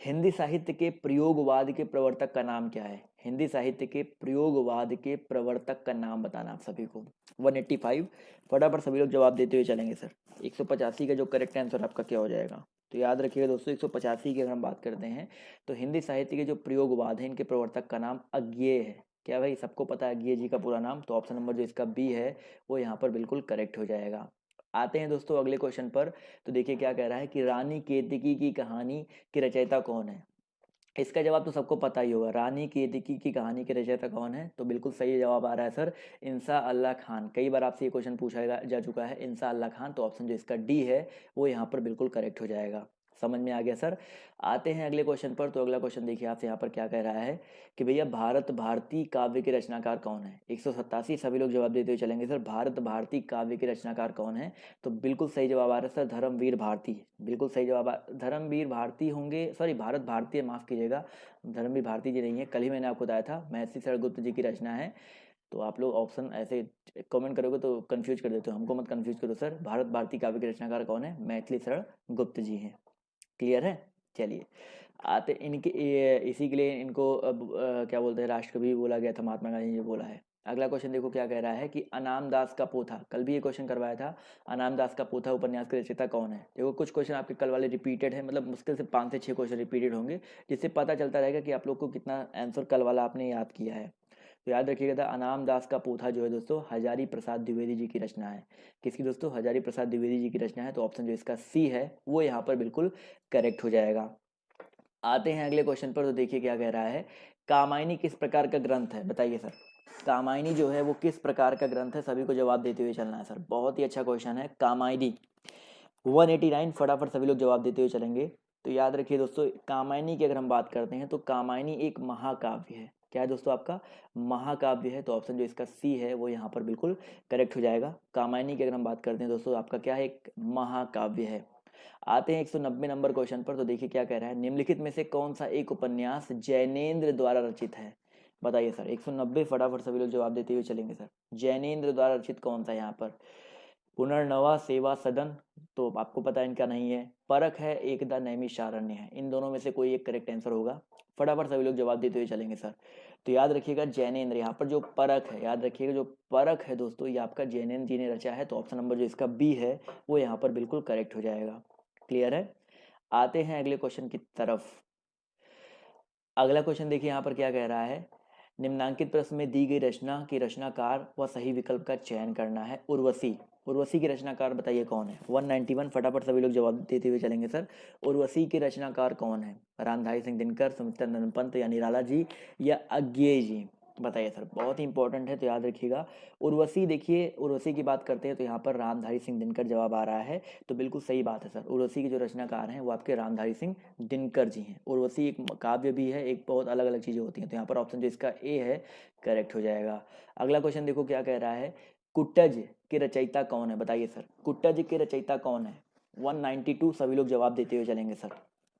हिंदी साहित्य के प्रयोगवाद के प्रवर्तक का नाम क्या है? हिंदी साहित्य के प्रयोगवाद के प्रवर्तक का नाम बताना आप सभी को। 185 फटाफट सभी लोग जवाब देते हुए चलेंगे सर। 185 का जो करेक्ट आंसर आपका क्या हो जाएगा? तो याद रखिएगा दोस्तों, 185 की अगर हम बात करते हैं तो हिंदी साहित्य के जो प्रयोगवाद है इनके प्रवर्तक का नाम अज्ञेय है। क्या भाई सबको पता है अज्ञेय जी का पूरा नाम? तो ऑप्शन नंबर जो इसका बी है वो यहाँ पर बिल्कुल करेक्ट हो जाएगा। आते हैं दोस्तों अगले क्वेश्चन पर। तो देखिए क्या कह रहा है कि रानी केतकी की कहानी के रचयिता कौन है? इसका जवाब तो सबको पता ही होगा, रानी केतकी की कहानी के रचयिता कौन है? तो बिल्कुल सही जवाब आ रहा है सर, इंसा अल्लाह खान। कई बार आपसे ये क्वेश्चन पूछा जा चुका है, इंसा अल्लाह खान। तो ऑप्शन जो इसका डी है वो यहाँ पर बिल्कुल करेक्ट हो जाएगा। समझ में आ गया सर? आते हैं अगले क्वेश्चन पर। तो अगला क्वेश्चन देखिए आपसे यहाँ पर क्या कह रहा है कि भैया भारत भारती काव्य के रचनाकार कौन है? 187 सभी लोग जवाब देते हुए चलेंगे सर। भारत भारती काव्य के रचनाकार कौन है? तो बिल्कुल सही जवाब आ रहा है सर, धर्मवीर भारती। बिल्कुल सही जवाब धर्मवीर भारती होंगे, सॉरी भारत भारती, माफ़ कीजिएगा, धर्मवीर भारती जी नहीं है। कल ही मैंने आपको बताया था महर्षि शरदगुप्त जी की रचना है। तो आप लोग ऑप्शन ऐसे कमेंट करोगे तो कंफ्यूज कर देते हो, हमको मत कंफ्यूज करो सर। भारत भारती काव्य के रचनाकार कौन है? मैथिली शरण गुप्त जी हैं। क्लियर है? चलिए आते इनके इसी के लिए इनको अब क्या बोलते हैं, राष्ट्रकवि बोला गया था, महात्मा गांधी ने बोला है। अगला क्वेश्चन देखो क्या कह रहा है कि अनाम दास का पोथा, कल भी ये क्वेश्चन करवाया था, अनाम दास का पोथा उपन्यास के रचयिता कौन है? देखो कुछ क्वेश्चन आपके कल वाले रिपीटेड है, मतलब मुश्किल से 5 से 6 क्वेश्चन रिपीटेड होंगे, जिससे पता चलता रहेगा कि आप लोग को कितना आंसर कल वाला आपने याद किया है। तो याद रखिएगा था, अनाम दास का पोथा जो है दोस्तों हजारी प्रसाद द्विवेदी जी की रचना है। किसकी दोस्तों? हजारी प्रसाद द्विवेदी जी की रचना है। तो ऑप्शन जो इसका सी है वो यहाँ पर बिल्कुल करेक्ट हो जाएगा। आते हैं अगले क्वेश्चन पर। तो देखिए क्या कह रहा है, कामायनी किस प्रकार का ग्रंथ है? बताइए सर, कामायनी जो है वो किस प्रकार का ग्रंथ है? सभी को जवाब देते हुए चलना है सर, बहुत ही अच्छा क्वेश्चन है। कामायनी 189 फटाफट सभी लोग जवाब देते हुए चलेंगे। तो याद रखिए दोस्तों, कामायनी की अगर हम बात करते हैं तो कामायनी एक महाकाव्य है। क्या है दोस्तों आपका? महाकाव्य है। तो ऑप्शन जो इसका सी है वो यहाँ पर बिल्कुल करेक्ट हो जाएगा। कामायनी की अगर हम बात करते हैं दोस्तों, आपका क्या है? एक महाकाव्य है। आते हैं 190 नंबर क्वेश्चन पर। तो देखिए क्या कह रहा है, निम्नलिखित में से कौन सा एक उपन्यास जैनेन्द्र द्वारा रचित है? बताइए सर। 190 फटाफट सभी लोग जवाब देते हुए चलेंगे सर। जैनेन्द्र द्वारा रचित कौन सा यहाँ पर? पुनर्नवा सेवा सदन तो आपको पता है इनका नहीं है, परख है, एकदा नैमिषारण्य है। इन दोनों में से कोई एक करेक्ट आंसर होगा। फटाफट सभी लोग जवाब देते हुए चलेंगे सर। तो याद रखिएगा जैनेन्द्र, यहाँ पर जो परख है, याद रखिएगा जो परख है दोस्तों ये आपका जैनेन्द्र जी ने रचा है। तो ऑप्शन नंबर जो इसका बी है वो यहाँ पर बिल्कुल करेक्ट हो जाएगा। क्लियर है? आते हैं अगले क्वेश्चन की तरफ। अगला क्वेश्चन देखिए यहाँ पर क्या कह रहा है, निम्नांकित प्रश्न में दी गई रचना की रचनाकार व सही विकल्प का चयन करना है। उर्वशी, उर्वशी की रचनाकार बताइए कौन है? 191 फटाफट सभी लोग जवाब देते हुए चलेंगे सर। उर्वशी के रचनाकार कौन है? रामधारी सिंह दिनकर, सुमित्रा नंदन पंत या निराला जी या अज्ञेय जी? बताइए सर, बहुत ही इंपॉर्टेंट है तो याद रखिएगा। उर्वशी, देखिए उर्वशी की बात करते हैं तो यहाँ पर रामधारी सिंह दिनकर जवाब आ रहा है। तो बिल्कुल सही बात है सर, उर्वशी के जो रचनाकार हैं वो आपके रामधारी सिंह दिनकर जी हैं। उर्वशी एक काव्य भी है, एक बहुत अलग अलग चीज़ें होती हैं। तो यहाँ पर ऑप्शन जो इसका ए है करेक्ट हो जाएगा। अगला क्वेश्चन देखो क्या कह रहा है, कुट्टज के रचयिता कौन है, बताइए सर, कुट्टज के रचयिता कौन है। 192 सभी लोग जवाब देते हुए चलेंगे सर।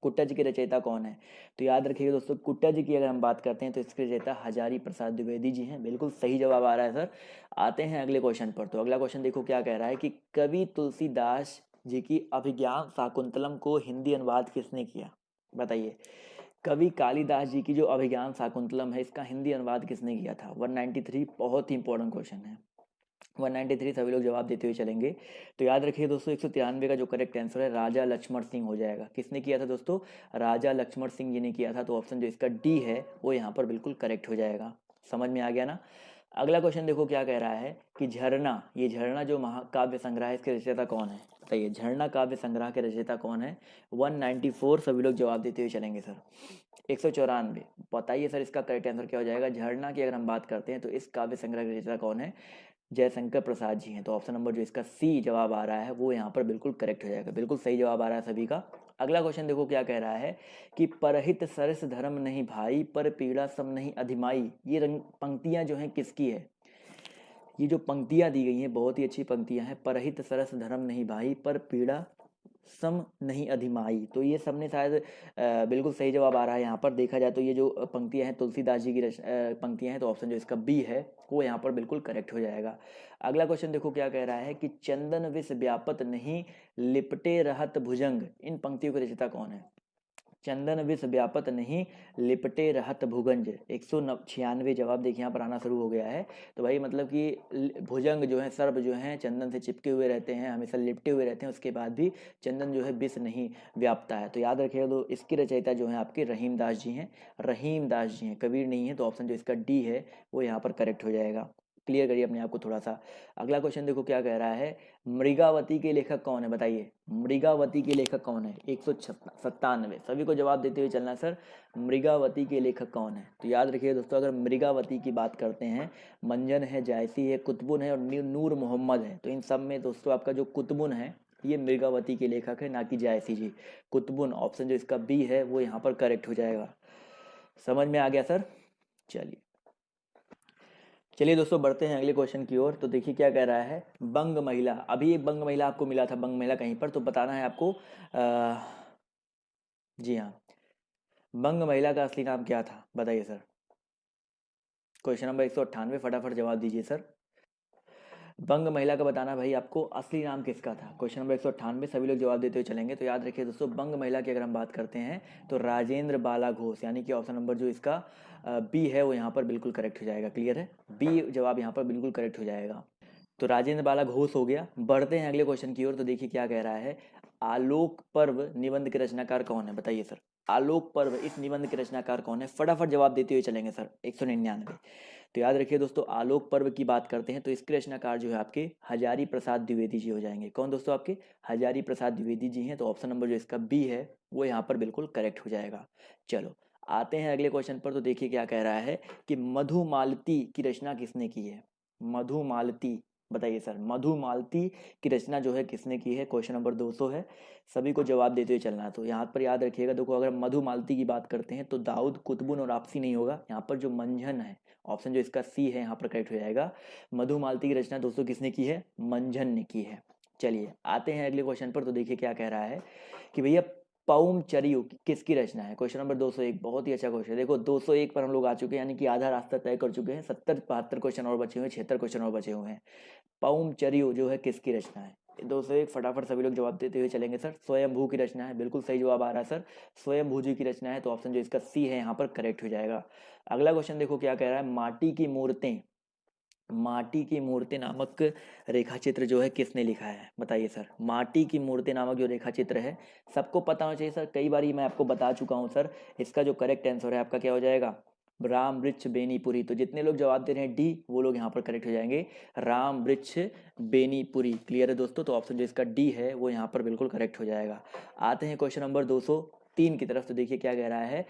कुट्टज के रचयिता कौन है, तो याद रखिएगा दोस्तों, कुट्टज की अगर हम बात करते हैं तो इसके रचयिता हजारी प्रसाद द्विवेदी जी हैं। बिल्कुल सही जवाब आ रहा है सर। आते हैं अगले क्वेश्चन पर। तो अगला क्वेश्चन देखो क्या कह रहा है कि कवि तुलसीदास जी की अभिज्ञान शाकुंतलम को हिंदी अनुवाद किसने किया, बताइए। कवि कालिदास जी की जो अभिज्ञान शाकुंतलम है, इसका हिंदी अनुवाद किसने किया था। 193 बहुत ही इंपॉर्टेंट क्वेश्चन है। 193 सभी लोग जवाब देते हुए चलेंगे। तो याद रखिए दोस्तों, 193 का जो करेक्ट आंसर है राजा लक्ष्मण सिंह हो जाएगा। किसने किया था दोस्तों, राजा लक्ष्मण सिंह जी ने किया था। तो ऑप्शन जो इसका डी है वो यहाँ पर बिल्कुल करेक्ट हो जाएगा। समझ में आ गया ना। अगला क्वेश्चन देखो क्या कह रहा है कि झरना, ये झरना जो महाकाव्य संग्रह है, इसके रचयिता कौन है, बताइए। झरना काव्य संग्रह के रचयिता कौन है। 194 सभी लोग जवाब देते हुए चलेंगे सर। 194 बताइए सर, इसका करेक्ट आंसर क्या हो जाएगा। झरना की अगर हम बात करते हैं तो इस काव्य संग्रह के रचयिता कौन है, जयशंकर प्रसाद जी हैं। तो ऑप्शन नंबर जो इसका सी जवाब आ रहा है वो यहाँ पर बिल्कुल करेक्ट हो जाएगा। बिल्कुल सही जवाब आ रहा है सभी का। अगला क्वेश्चन देखो क्या कह रहा है कि परहित सरस धर्म नहीं भाई, पर पीड़ा सम नहीं अधिमाई। ये रंग पंक्तियां जो हैं किसकी है। ये जो पंक्तियां दी गई हैं बहुत ही अच्छी पंक्तियां हैं। परहित सरस धर्म नहीं भाई, पर पीड़ा सम नहीं अधिमाई। तो ये सबने शायद बिल्कुल सही जवाब आ रहा है यहाँ पर। देखा जाए तो ये जो पंक्तियां हैं तुलसीदास जी की पंक्तियां हैं। तो ऑप्शन जो इसका बी है वो यहाँ पर बिल्कुल करेक्ट हो जाएगा। अगला क्वेश्चन देखो क्या कह रहा है कि चंदन विष व्यापत नहीं लिपटे रहत भुजंग। इन पंक्तियों के रचयिता कौन है। चंदन विष व्यापत नहीं लिपटे रहत भुगंज। 196 जवाब देखिए यहाँ पर आना शुरू हो गया है। तो भाई मतलब कि भुजंग जो है, सर्प जो है चंदन से चिपके हुए रहते हैं, हमेशा लिपटे हुए रहते हैं, उसके बाद भी चंदन जो है विष नहीं व्यापता है। तो याद रखिएगा, तो इसकी रचयिता जो है आपके रहीम दास जी हैं। रहीम दास जी हैं, कबीर नहीं है। तो ऑप्शन जो इसका डी है वो यहाँ पर करेक्ट हो जाएगा। क्लियर करिए अपने आप को थोड़ा सा। अगला क्वेश्चन देखो क्या कह रहा है, मृगावती के लेखक कौन है, बताइए। मृगावती के लेखक कौन है। 197 सभी को जवाब देते हुए चलना सर। मृगावती के लेखक कौन है। तो याद रखिए दोस्तों, अगर मृगावती की बात करते हैं, मंजन है, जायसी है, कुतुबुन है और नूर मोहम्मद है। तो इन सब में दोस्तों आपका जो कुतुबुन है ये मृगावती के लेखक है, ना कि जायसी जी। कुतुबुन ऑप्शन जो इसका बी है वो यहाँ पर करेक्ट हो जाएगा। समझ में आ गया सर। चलिए दोस्तों बढ़ते हैं अगले क्वेश्चन की ओर। तो देखिए क्या कह रहा है, बंग महिला। अभी एक बंग महिला आपको मिला था, बंग महिला कहीं पर, तो बताना है आपको। जी हाँ, बंग महिला का असली नाम क्या था, बताइए सर। क्वेश्चन नंबर 198 फटाफट जवाब दीजिए सर। बंग महिला का बताना भाई आपको असली नाम किसका था। क्वेश्चन नंबर 198 सभी लोग जवाब देते हुए चलेंगे। तो याद रखिए दोस्तों, बंग महिला की अगर हम बात करते हैं तो राजेंद्र बाला घोष, यानी कि ऑप्शन नंबर जो इसका बी है वो यहाँ पर बिल्कुल करेक्ट हो जाएगा। क्लियर है, बी जवाब यहाँ पर बिल्कुल करेक्ट हो जाएगा। तो राजेंद्र बाला घोष हो गया। बढ़ते हैं अगले क्वेश्चन की ओर। तो देखिए क्या कह रहा है, आलोक पर्व निबंध के रचनाकार कौन है, बताइए सर। आलोक पर्व इस निबंध के रचनाकार कौन है, फटाफट जवाब देते हुए चलेंगे सर। 199। तो याद रखिए दोस्तों, आलोक पर्व की बात करते हैं तो इसके रचनाकार जो है आपके हजारी प्रसाद द्विवेदी जी हो जाएंगे। कौन दोस्तों, आपके हजारी प्रसाद द्विवेदी जी हैं। तो ऑप्शन नंबर जो इसका बी है वो यहाँ पर बिल्कुल करेक्ट हो जाएगा। चलो आते हैं अगले क्वेश्चन पर। तो देखिए क्या कह रहा है कि मधुमालती की रचना किसने की है। मधुमालती, बताइए सर, मधुमालती की रचना जो है किसने की है। क्वेश्चन नंबर 200 है, सभी को जवाब देते हुए चलना है। तो यहाँ पर याद रखिएगा, देखो अगर मधुमालती की बात करते हैं तो दाऊद, कुतुबुन और आपसी नहीं होगा। यहाँ पर जो मंझन है, ऑप्शन जो इसका सी है यहाँ पर करेक्ट हो जाएगा। मधुमालती की रचना दोस्तों किसने की है, मंझन ने की है। चलिए आते हैं अगले क्वेश्चन पर। तो देखिए क्या कह रहा है कि भैया पौमचरियो किसकी रचना है। क्वेश्चन नंबर 201 बहुत ही अच्छा क्वेश्चन है। देखो 201 पर हम लोग आ चुके हैं, यानी कि आधा रास्ता तय कर चुके हैं। 70-72 क्वेश्चन और बचे हुए हैं, 76 क्वेश्चन और बचे हुए हैं। पौमचरियो जो है किसकी रचना है। 201 फटाफट सभी लोग जवाब देते हुए चलेंगे सर। स्वयंभू की रचना है, बिल्कुल सही जवाब आ रहा है सर। स्वयंभू जी की रचना है। तो ऑप्शन जो इसका सी है यहाँ पर करेक्ट हो जाएगा। अगला क्वेश्चन देखो क्या कह रहा है, माटी की मूर्तें, माटी की मूर्ति नामक रेखा चित्र जो है किसने लिखा है, बताइए सर। माटी की मूर्ति नामक जो रेखा चित्र है सबको पता होना चाहिए सर, कई बार मैं आपको बता चुका हूँ सर। इसका जो करेक्ट आंसर है आपका क्या हो जाएगा, राम वृक्ष बेनीपुरी। तो जितने लोग जवाब दे रहे हैं डी वो लोग यहाँ पर करेक्ट हो जाएंगे, राम वृक्ष बेनीपुरी। क्लियर है दोस्तों। तो ऑप्शन जो इसका डी है वो यहाँ पर बिल्कुल करेक्ट हो जाएगा। आते हैं क्वेश्चन नंबर 203 की तरफ। तो देखिए क्या कह रहा है,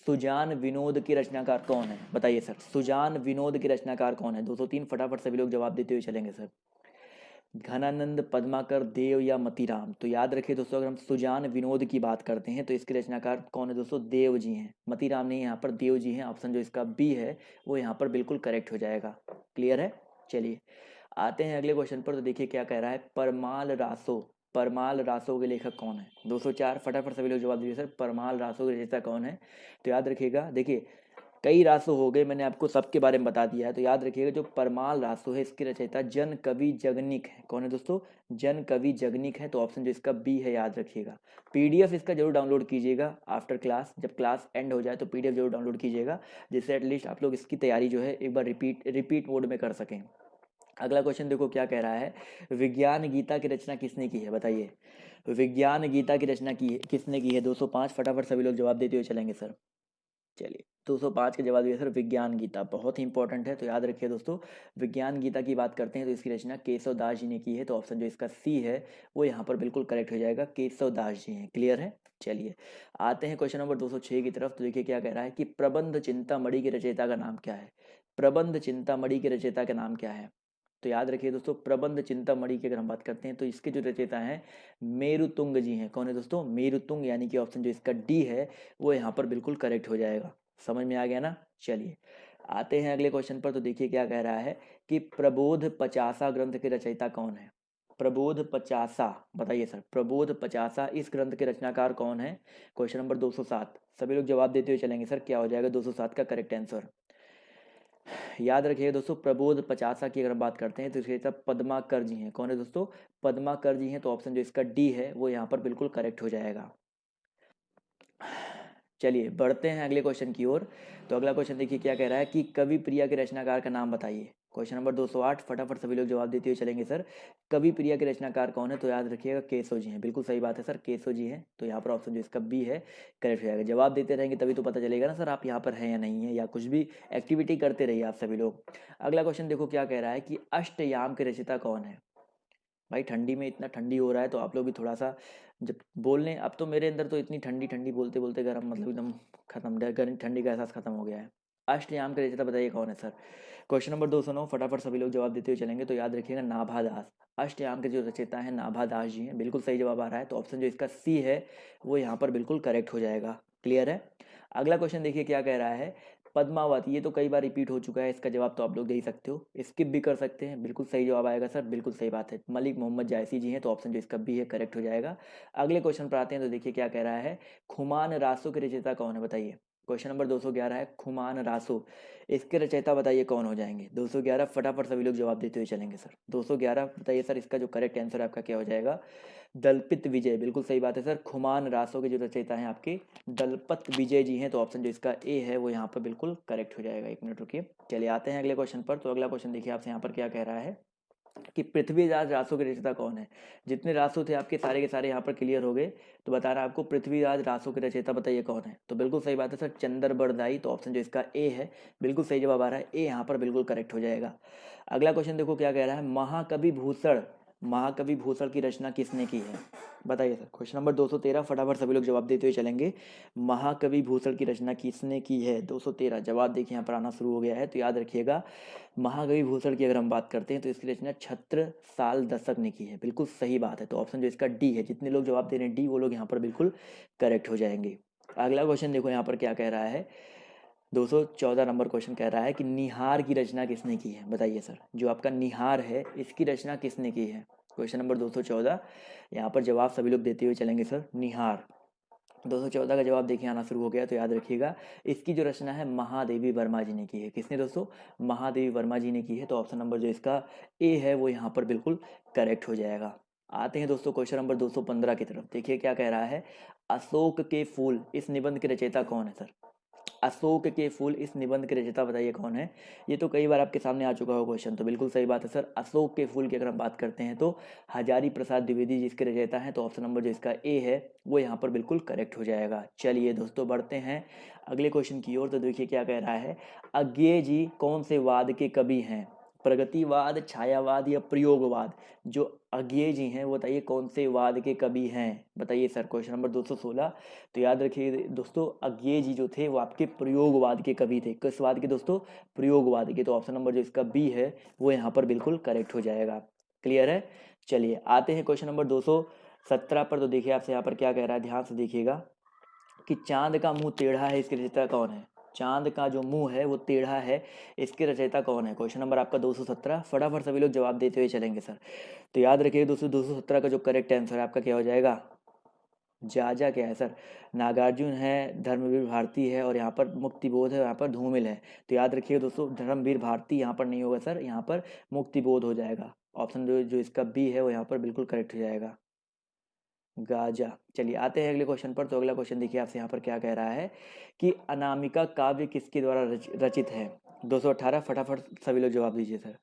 सुजान विनोद की रचनाकार कौन है, बताइए सर। सुजान विनोद की रचनाकार कौन है। 203 फटाफट सभी लोग जवाब देते हुए चलेंगे सर। घनानंद, पद्माकर, देव या मतीराम। तो याद रखिए दोस्तों, अगर हम सुजान विनोद की बात करते हैं तो इसके रचनाकार कौन है दोस्तों, देव जी हैं। मतीराम नहीं, यहाँ पर देव जी हैं। ऑप्शन जो इसका बी है वो यहाँ पर बिल्कुल करेक्ट हो जाएगा। क्लियर है। चलिए आते हैं अगले क्वेश्चन पर। तो देखिए क्या कह रहा है, परमाल रासो, परमाल रासो के लेखक कौन है? 204, फटाफट सभी लोग जवाब दीजिए सर, परमाल रासो के रचयिता कौन है? तो याद रखिएगा, देखिए कई रासो हो गए, मैंने आपको सबके बारे में बता दिया है। तो याद रखिएगा जो परमाल रासो है इसके रचयिता जन कवि जगनिक है। कौन है दोस्तों? जन कवि जगनिक है। तो ऑप्शन जो इसका बी है, याद रखिएगा। पीडीएफ इसका जरूर डाउनलोड कीजिएगा आफ्टर क्लास, जब क्लास एंड हो जाए तो पीडीएफ जरूर डाउनलोड कीजिएगा, जिससे एटलीस्ट आप लोग इसकी तैयारी जो है एक बार रिपीट मोड में कर सकें। अगला क्वेश्चन देखो क्या कह रहा है, विज्ञान गीता की रचना किसने की है? बताइए, विज्ञान गीता की रचना की किसने की है? 205, फटाफट सभी लोग जवाब देते हुए चलेंगे सर। चलिए 205 के जवाब दिए सर, विज्ञान गीता बहुत ही इंपॉर्टेंट है। तो याद रखिए दोस्तों, विज्ञान गीता की बात करते हैं तो इसकी रचना केशव दास जी ने की है। तो ऑप्शन जो इसका सी है वो यहाँ पर बिल्कुल करेक्ट हो जाएगा, केशव दास जी हैं। क्लियर है? चलिए आते हैं क्वेश्चन नंबर 206 की तरफ। तो देखिए क्या कह रहा है कि प्रबंध चिंतामणि के रचयिता का नाम क्या है? प्रबंध चिंतामणि के रचयिता का नाम क्या है? तो याद रखिए दोस्तों, प्रबंध चिंतामणि की अगर हम बात करते हैं तो इसके जो रचयिता हैं मेरुतुंग जी हैं। कौन है दोस्तों? मेरुतुंग, यानी कि ऑप्शन जो इसका डी है वो यहाँ पर बिल्कुल करेक्ट हो जाएगा। समझ में आ गया ना? चलिए आते हैं अगले क्वेश्चन पर। तो देखिए क्या कह रहा है कि प्रबोध पचासा ग्रंथ के रचयिता कौन है? प्रबोध पचासा, बताइए सर, प्रबोध पचासा इस ग्रंथ के रचनाकार कौन है? क्वेश्चन नंबर 207, सभी लोग जवाब देते हुए चलेंगे सर, क्या हो जाएगा 207 का करेक्ट आंसर? याद रखिएगा दोस्तों, प्रबोध पचासा की अगर बात करते हैं तो इसके सब पद्माकर जी हैं। कौन है दोस्तों? पद्माकर जी हैं। तो ऑप्शन जो इसका डी है वो यहाँ पर बिल्कुल करेक्ट हो जाएगा। चलिए बढ़ते हैं अगले क्वेश्चन की ओर। तो अगला क्वेश्चन देखिए क्या कह रहा है कि कवि प्रिया के रचनाकार का नाम बताइए। क्वेश्चन नंबर 208, फटाफट सभी लोग जवाब देते हुए चलेंगे सर, कवि प्रिया के रचनाकार कौन है? तो याद रखिएगा केशव जी हैं। बिल्कुल सही बात है सर, केशव जी हैं। तो यहाँ पर ऑप्शन जो इसका बी है करेक्ट हो जाएगा। जवाब देते रहेंगे तभी तो पता चलेगा ना सर आप यहाँ पर हैं या नहीं है, या कुछ भी एक्टिविटी करते रहिए आप सभी लोग। अगला क्वेश्चन देखो क्या कह रहा है कि अष्टयाम के रचयिता कौन है? भाई ठंडी में, इतना ठंडी हो रहा है तो आप लोग भी थोड़ा सा जब बोलने, अब तो मेरे अंदर तो इतनी ठंडी ठंडी बोलते बोलते गर्म, मतलब एकदम खत्म, गर्म ठंडी का एहसास खत्म हो गया है। अष्टयाम के रचयिता बताइए कौन है सर? क्वेश्चन नंबर 209, फटाफट सभी लोग जवाब देते हुए चलेंगे। तो याद रखिएगा नाभा दास, अष्टयाम के जो रचयिता है नाभा दास जी हैं। बिल्कुल सही जवाब आ रहा है। तो ऑप्शन जो इसका सी है वो यहाँ पर बिल्कुल करेक्ट हो जाएगा। क्लियर है? अगला क्वेश्चन देखिए क्या कह रहा है, पद्मावती, ये तो कई बार रिपीट हो चुका है, इसका जवाब तो आप लोग दे ही सकते हो, स्किप भी कर सकते हैं। बिल्कुल सही जवाब आएगा सर, बिल्कुल सही बात है, मलिक मोहम्मद जायसी जी हैं। तो ऑप्शन जो इसका बी है करेक्ट हो जाएगा। अगले क्वेश्चन पर आते हैं। तो देखिए क्या कह रहा है, खुमान रासो के रचयिता कौन है? बताइए। क्वेश्चन नंबर 211 है, खुमान रासो, इसके रचयिता बताइए कौन हो जाएंगे? 211, फटाफट सभी लोग जवाब देते हुए चलेंगे सर। 211 बताइए सर, इसका जो करेक्ट आंसर आपका क्या हो जाएगा? दलपित विजय, बिल्कुल सही बात है सर। खुमान रासो के जो रचयिता हैं आपके दलपत विजय जी हैं। तो ऑप्शन जो इसका ए है वो यहाँ पर बिल्कुल करेक्ट हो जाएगा। एक मिनट रुकिए, चलिए आते हैं अगले क्वेश्चन पर। तो अगला क्वेश्चन देखिए आपसे यहाँ पर क्या कह रहा है कि पृथ्वीराज रासो के रचयिता कौन है? जितने रासो थे आपके सारे के सारे यहाँ पर क्लियर हो गए। तो बता रहा है आपको पृथ्वीराज रासो के रचयिता बताइए कौन है? तो बिल्कुल सही बात है सर, चंद्र बरदाई। तो ऑप्शन जो इसका ए है बिल्कुल सही जवाब आ रहा है, ए यहाँ पर बिल्कुल करेक्ट हो जाएगा। अगला क्वेश्चन देखो क्या कह रहा है, महाकवि भूषण, महाकवि भूषण की रचना किसने की है? बताइए सर। क्वेश्चन नंबर 213, फटाफट सभी लोग जवाब देते हुए चलेंगे, महाकवि भूषण की रचना किसने की है? 213 जवाब देखिए यहाँ पर आना शुरू हो गया है। तो याद रखिएगा, महाकवि भूषण की अगर हम बात करते हैं तो इसकी रचना छत्र साल दशक ने की है। बिल्कुल सही बात है। तो ऑप्शन जो इसका डी है, जितने लोग जवाब दे रहे हैं डी, वो लोग यहाँ पर बिल्कुल करेक्ट हो जाएंगे। अगला क्वेश्चन देखो यहाँ पर क्या कह रहा है, 214 नंबर क्वेश्चन कह रहा है कि निहार की रचना किसने की है? बताइए सर, जो आपका निहार है इसकी रचना किसने की है? क्वेश्चन नंबर 214, यहाँ पर जवाब सभी लोग देते हुए चलेंगे सर। निहार 214 का जवाब देखिए आना शुरू हो गया। तो याद रखिएगा, इसकी जो रचना है महादेवी वर्मा जी ने की है। किसने दोस्तों? महादेवी वर्मा जी ने की है। तो ऑप्शन नंबर जो इसका ए है वो यहाँ पर बिल्कुल करेक्ट हो जाएगा। आते हैं दोस्तों क्वेश्चन नंबर 215 की तरफ। देखिए क्या कह रहा है, अशोक के फूल इस निबंध के रचयिता कौन है सर? अशोक के फूल इस निबंध के रचयिता बताइए कौन है? ये तो कई बार आपके सामने आ चुका हो क्वेश्चन। तो बिल्कुल सही बात है सर, अशोक के फूल की अगर हम बात करते हैं तो हजारी प्रसाद द्विवेदी जिसके रचयिता हैं। तो ऑप्शन नंबर जो इसका ए है वो यहाँ पर बिल्कुल करेक्ट हो जाएगा। चलिए दोस्तों बढ़ते हैं अगले क्वेश्चन की ओर। तो देखिए क्या कह रहा है, अज्ञेय जी कौन से वाद के कवि हैं? प्रगतिवाद, छायावाद या प्रयोगवाद? जो अज्ञेय जी हैं वो बताइए कौन से वाद के कवि हैं? बताइए सर। क्वेश्चन नंबर 216, तो याद रखिए दोस्तों, अज्ञेय जी जो थे वो आपके प्रयोगवाद के कवि थे। किस वाद के दोस्तों? प्रयोगवाद के। तो ऑप्शन नंबर जो इसका बी है वो यहाँ पर बिल्कुल करेक्ट हो जाएगा। क्लियर है? चलिए आते हैं क्वेश्चन नंबर 217 पर। तो देखिए आपसे यहाँ पर क्या कह रहा है, ध्यान से देखिएगा कि चांद का मुंह टेढ़ा है इसके रचयिता कौन है? चांद का जो मुंह है वो टेढ़ा है, इसके रचयिता कौन है? क्वेश्चन नंबर आपका 217। फटाफट सभी लोग जवाब देते हुए चलेंगे सर। तो याद रखिए दोस्तों 217 का जो करेक्ट आंसर है आपका क्या हो जाएगा? जाजा क्या है सर? नागार्जुन है, धर्मवीर भारती है और यहाँ पर मुक्तिबोध है, यहाँ पर धूमिल है। तो याद रखिए दोस्तों धर्मवीर भारती यहाँ पर नहीं होगा सर, यहाँ पर मुक्तिबोध हो जाएगा। ऑप्शन जो जो इसका बी है वो यहाँ पर बिल्कुल करेक्ट हो जाएगा, गाजा। चलिए आते हैं अगले क्वेश्चन पर। तो अगला क्वेश्चन देखिए आपसे यहाँ पर क्या कह रहा है कि अनामिका काव्य किसके द्वारा रचित है? 218। फटाफट सभी लोग जवाब दीजिए सर।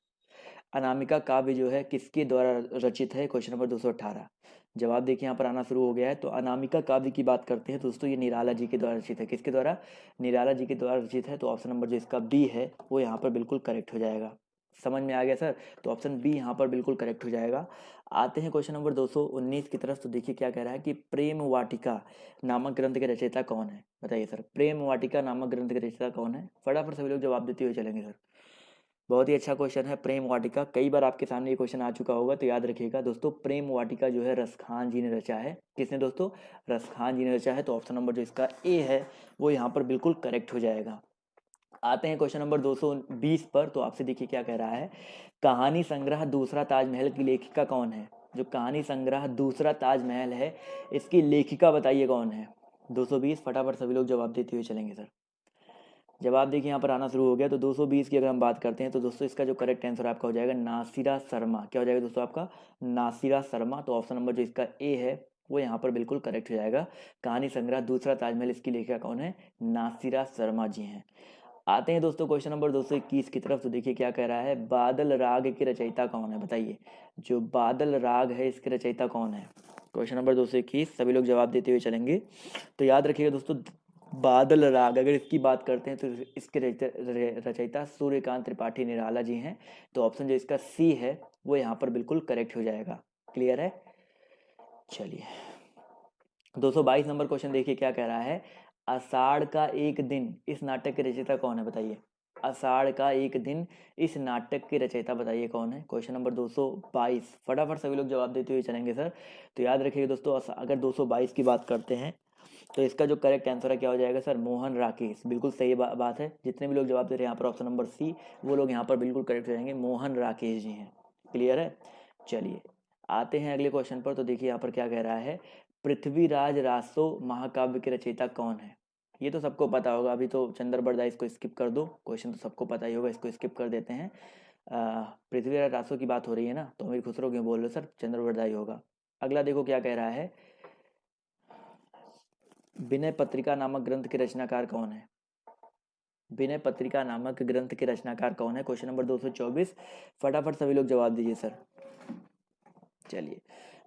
अनामिका काव्य जो है किसके द्वारा रचित है? Question number 218। जवाब देखिए यहाँ पर आना शुरू हो गया है। तो अनामिका काव्य की बात करते हैं दोस्तों, ये निराला जी के द्वारा रचित है। किसके द्वारा? निराला जी के द्वारा रचित है। तो ऑप्शन नंबर जो इसका बी है वो यहाँ पर बिल्कुल करेक्ट हो जाएगा। समझ में आ गया सर? तो ऑप्शन बी यहाँ पर बिल्कुल करेक्ट हो जाएगा। आते हैं क्वेश्चन नंबर 219 की तरफ। तो देखिए क्या कह रहा है कि प्रेम वाटिका नामक ग्रंथ के रचयिता कौन है? बताइए सर, प्रेम वाटिका नामक ग्रंथ के रचयिता कौन है? फटाफट सभी लोग जवाब देते हुए चलेंगे सर। बहुत ही अच्छा क्वेश्चन है प्रेम वाटिका, कई बार आपके सामने ये क्वेश्चन आ चुका होगा। तो याद रखिएगा दोस्तों प्रेम वाटिका जो है रसखान जी ने रचा है। किसने दोस्तों? रसखान जी ने रचा है। तो ऑप्शन नंबर जो इसका ए है वो यहाँ पर बिल्कुल करेक्ट हो जाएगा। आते हैं क्वेश्चन नंबर 220 पर। तो आपसे देखिए क्या कह रहा है, कहानी संग्रह दूसरा ताजमहल की लेखिका कौन है? जो कहानी संग्रह दूसरा ताजमहल है इसकी लेखिका बताइए कौन है? 220। फटाफट सभी लोग जवाब देते हुए चलेंगे सर। जवाब देखिए यहाँ पर आना शुरू हो गया। तो 220 की अगर हम बात करते हैं तो दोस्तों इसका जो करेक्ट आंसर आपका हो जाएगा नासिरा शर्मा। क्या हो जाएगा दोस्तों आपका? नासिरा शर्मा। तो ऑप्शन नंबर जो इसका ए है वो यहाँ पर बिल्कुल करेक्ट हो जाएगा। कहानी संग्रह दूसरा ताजमहल इसकी लेखिका कौन है? नासिरा शर्मा जी हैं। आते हैं दोस्तों क्वेश्चन नंबर 221 की तरफ। तो देखिए क्या कह रहा है, बादल राग के रचयिता कौन है? बताइए, जो बादल राग है इसके रचयिता कौन है? क्वेश्चन नंबर 221 सभी लोग जवाब देते हुए चलेंगे। तो याद रखिएगा दोस्तों बादल राग अगर इसकी बात करते हैं तो इसके रचयिता सूर्यकांत त्रिपाठी निराला जी हैं। तो ऑप्शन जो इसका सी है वो यहाँ पर बिल्कुल करेक्ट हो जाएगा। क्लियर है? चलिए 222 नंबर क्वेश्चन देखिए क्या कह रहा है, आषाढ़ का एक दिन इस नाटक के रचयिता कौन है? बताइए, आषाढ़ का एक दिन इस नाटक के रचयिता बताइए कौन है? Question number 222। फटाफट सभी लोग जवाब देते हुए चलेंगे सर। तो याद रखिएगा दोस्तों अगर 222 की बात करते हैं तो इसका जो करेक्ट आंसर है क्या हो जाएगा सर? मोहन राकेश। बिल्कुल सही बात है। जितने भी लोग जवाब दे रहे हैं यहाँ पर ऑप्शन नंबर सी, वो लोग यहाँ पर बिल्कुल करेक्ट हो जाएंगे, मोहन राकेश जी हैं। क्लियर है? चलिए आते हैं अगले क्वेश्चन पर। तो देखिए यहाँ पर क्या कह रहा है, पृथ्वीराज रासो महाकाव्य के रचयिता कौन है? ये तो सबको पता होगा। अभी तो चंद्र बरदाई, इसको स्किप कर दो, क्वेश्चन तो सबको पता ही होगा, इसको स्किप कर देते हैं। पृथ्वीराज रासो की बात हो रही है ना, तो अमीर खुसरो क्यों बोल रहे हो सर? चंद्र बरदाई होगा। अगला देखो क्या कह रहा है, विनय पत्रिका नामक ग्रंथ के रचनाकार कौन है? विनय पत्रिका नामक ग्रंथ के रचनाकार कौन है? Question number 224। फटाफट सभी लोग जवाब दीजिए सर। चलिए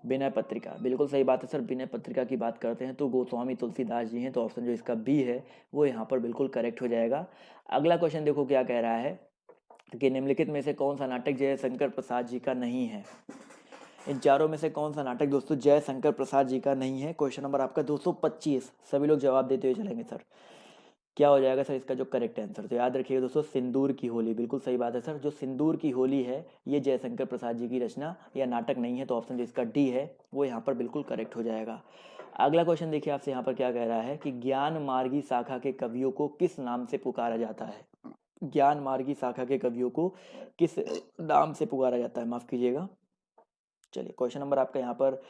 विनय पत्रिका, बिल्कुल सही बात है सर। विनय पत्रिका की बात करते हैं तो गोस्वामी तुलसीदास जी हैं। तो ऑप्शन जो इसका बी है वो यहाँ पर बिल्कुल करेक्ट हो जाएगा। अगला क्वेश्चन देखो क्या कह रहा है कि निम्नलिखित में से कौन सा नाटक जयशंकर प्रसाद जी का नहीं है? इन चारों में से कौन सा नाटक दोस्तों जयशंकर प्रसाद जी का नहीं है? क्वेश्चन नंबर आपका 225। सभी लोग जवाब देते हुए चलेंगे सर। क्या हो जाएगा सर इसका जो करेक्ट आंसर? तो याद रखिएगा दोस्तों सिंदूर की होली। बिल्कुल सही बात है सर। जो सिंदूर की होली है ये जयशंकर प्रसाद जी की रचना या नाटक नहीं है। तो ऑप्शन जो इसका डी है वो यहाँ पर बिल्कुल करेक्ट हो जाएगा। अगला क्वेश्चन देखिए आपसे यहाँ पर क्या कह रहा है कि ज्ञान मार्गी शाखा के कवियों को किस नाम से पुकारा जाता है? ज्ञान मार्गी शाखा के कवियों को किस नाम से पुकारा जाता है? माफ कीजिएगा। चलिए क्वेश्चन नंबर आपका यहाँ पर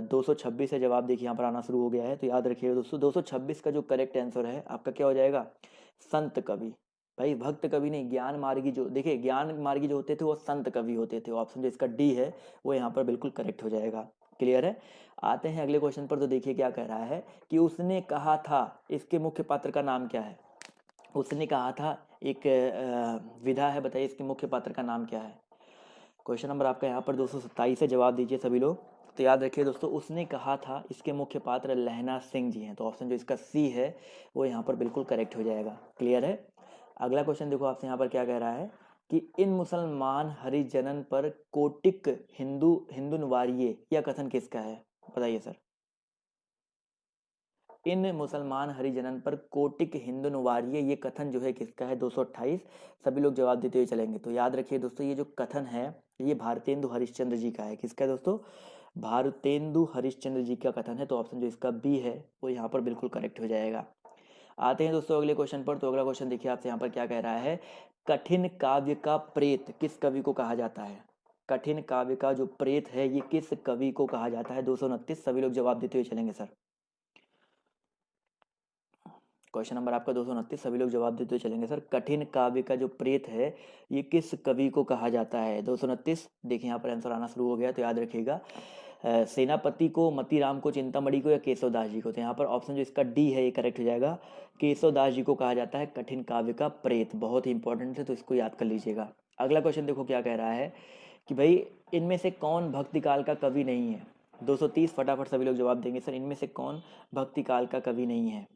226 है। जवाब देखिए यहाँ पर आना शुरू हो गया है। तो याद रखिएगा दोस्तों 226 का जो करेक्ट आंसर है आपका क्या हो जाएगा? संत कवि। भाई भक्त कवि नहीं, ज्ञान मार्गी जो, देखिए ज्ञान मार्गी जो होते थे वो संत कवि होते थे। ऑप्शन जो इसका डी है वो यहाँ पर बिल्कुल करेक्ट हो जाएगा। क्लियर है? आते हैं अगले क्वेश्चन पर। तो देखिए क्या कह रहा है कि उसने कहा था इसके मुख्य पात्र का नाम क्या है? उसने कहा था एक विधा है, बताइए इसके मुख्य पात्र का नाम क्या है? क्वेश्चन नंबर आपका यहाँ पर 227 है। जवाब दीजिए सभी लोग। तो याद रखिए दोस्तों उसने कहा था इसके मुख्य पात्र लहना सिंह जी हैं। तो ऑप्शन जो इसका सी है वो यहाँ पर बिल्कुल करेक्ट हो जाएगा। क्लियर है? अगला क्वेश्चन देखो आपसे यहाँ पर क्या कह रहा है कि इन मुसलमान हरिजनन पर कोटिक हिंदू हिंदुनवारिये यह कथन किसका है? बताइए सर। इन मुसलमान हरिजनन पर कोटिक हिंदुनवारिये ये कथन जो है किसका है? 228। सभी लोग जवाब देते हुए चलेंगे। तो याद रखिए दोस्तों ये जो कथन है ये भारतेंदु हरिश्चंद्र जी का है। किसका है दोस्तों? भारतेंदु हरिश्चंद्र जी का कथन है। तो ऑप्शन जो इसका बी है वो यहाँ पर बिल्कुल करेक्ट हो जाएगा। आते हैं दोस्तों अगले क्वेश्चन पर। तो अगला क्वेश्चन देखिए आपसे यहाँ पर क्या कह रहा है, कठिन काव्य का प्रेत किस कवि को कहा जाता है। कठिन काव्य का जो प्रेत है ये किस कवि को कहा जाता है। 229 सभी लोग जवाब देते हुए चलेंगे सर। क्वेश्चन नंबर आपका 229 सभी लोग जवाब देते हुए चलेंगे सर। कठिन काव्य का जो प्रेत है ये किस कवि को कहा जाता है। 229 देखिए यहाँ पर आंसर आना शुरू हो गया, तो याद रखिएगा सेनापति को, मतीराम को, चिंतामणि को या केशवदास जी को। तो यहाँ पर ऑप्शन जो इसका डी है ये करेक्ट हो जाएगा। केशवदास जी को कहा जाता है कठिन काव्य का प्रेत, बहुत ही इंपॉर्टेंट है तो इसको याद कर लीजिएगा। अगला क्वेश्चन देखो क्या कह रहा है कि भाई इनमें से कौन भक्ति काल का कवि नहीं है। 230 फटाफट सभी लोग जवाब देंगे सर। इनमें से कौन भक्ति काल का कवि नहीं है,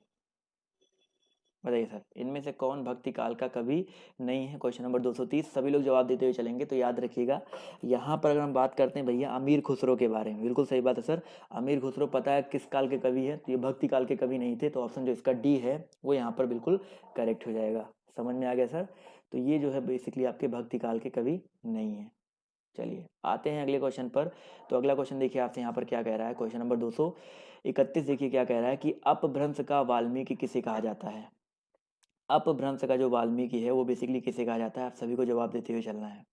बताइए सर। इनमें से कौन भक्ति काल का कवि नहीं है। क्वेश्चन नंबर 230 सभी लोग जवाब देते हुए चलेंगे। तो याद रखिएगा यहाँ पर अगर हम बात करते हैं भैया अमीर खुसरो के बारे में, बिल्कुल सही बात है सर। अमीर खुसरो पता है किस काल के कवि है, तो ये भक्ति काल के कवि नहीं थे। तो ऑप्शन जो इसका डी है वो यहाँ पर बिल्कुल करेक्ट हो जाएगा। समझ में आ गया सर। तो ये जो है बेसिकली आपके भक्ति काल के कवि नहीं है। चलिए आते हैं अगले क्वेश्चन पर। तो अगला क्वेश्चन देखिए आपसे यहाँ पर क्या कह रहा है। क्वेश्चन नंबर 231 देखिए क्या कह रहा है कि अपभ्रंश का वाल्मीकि किसे कहा जाता है। अपभ्रंश का जो वाल्मीकि है वो बेसिकली किसे कहा जाता है। आप सभी को जवाब देते हुए चलना है।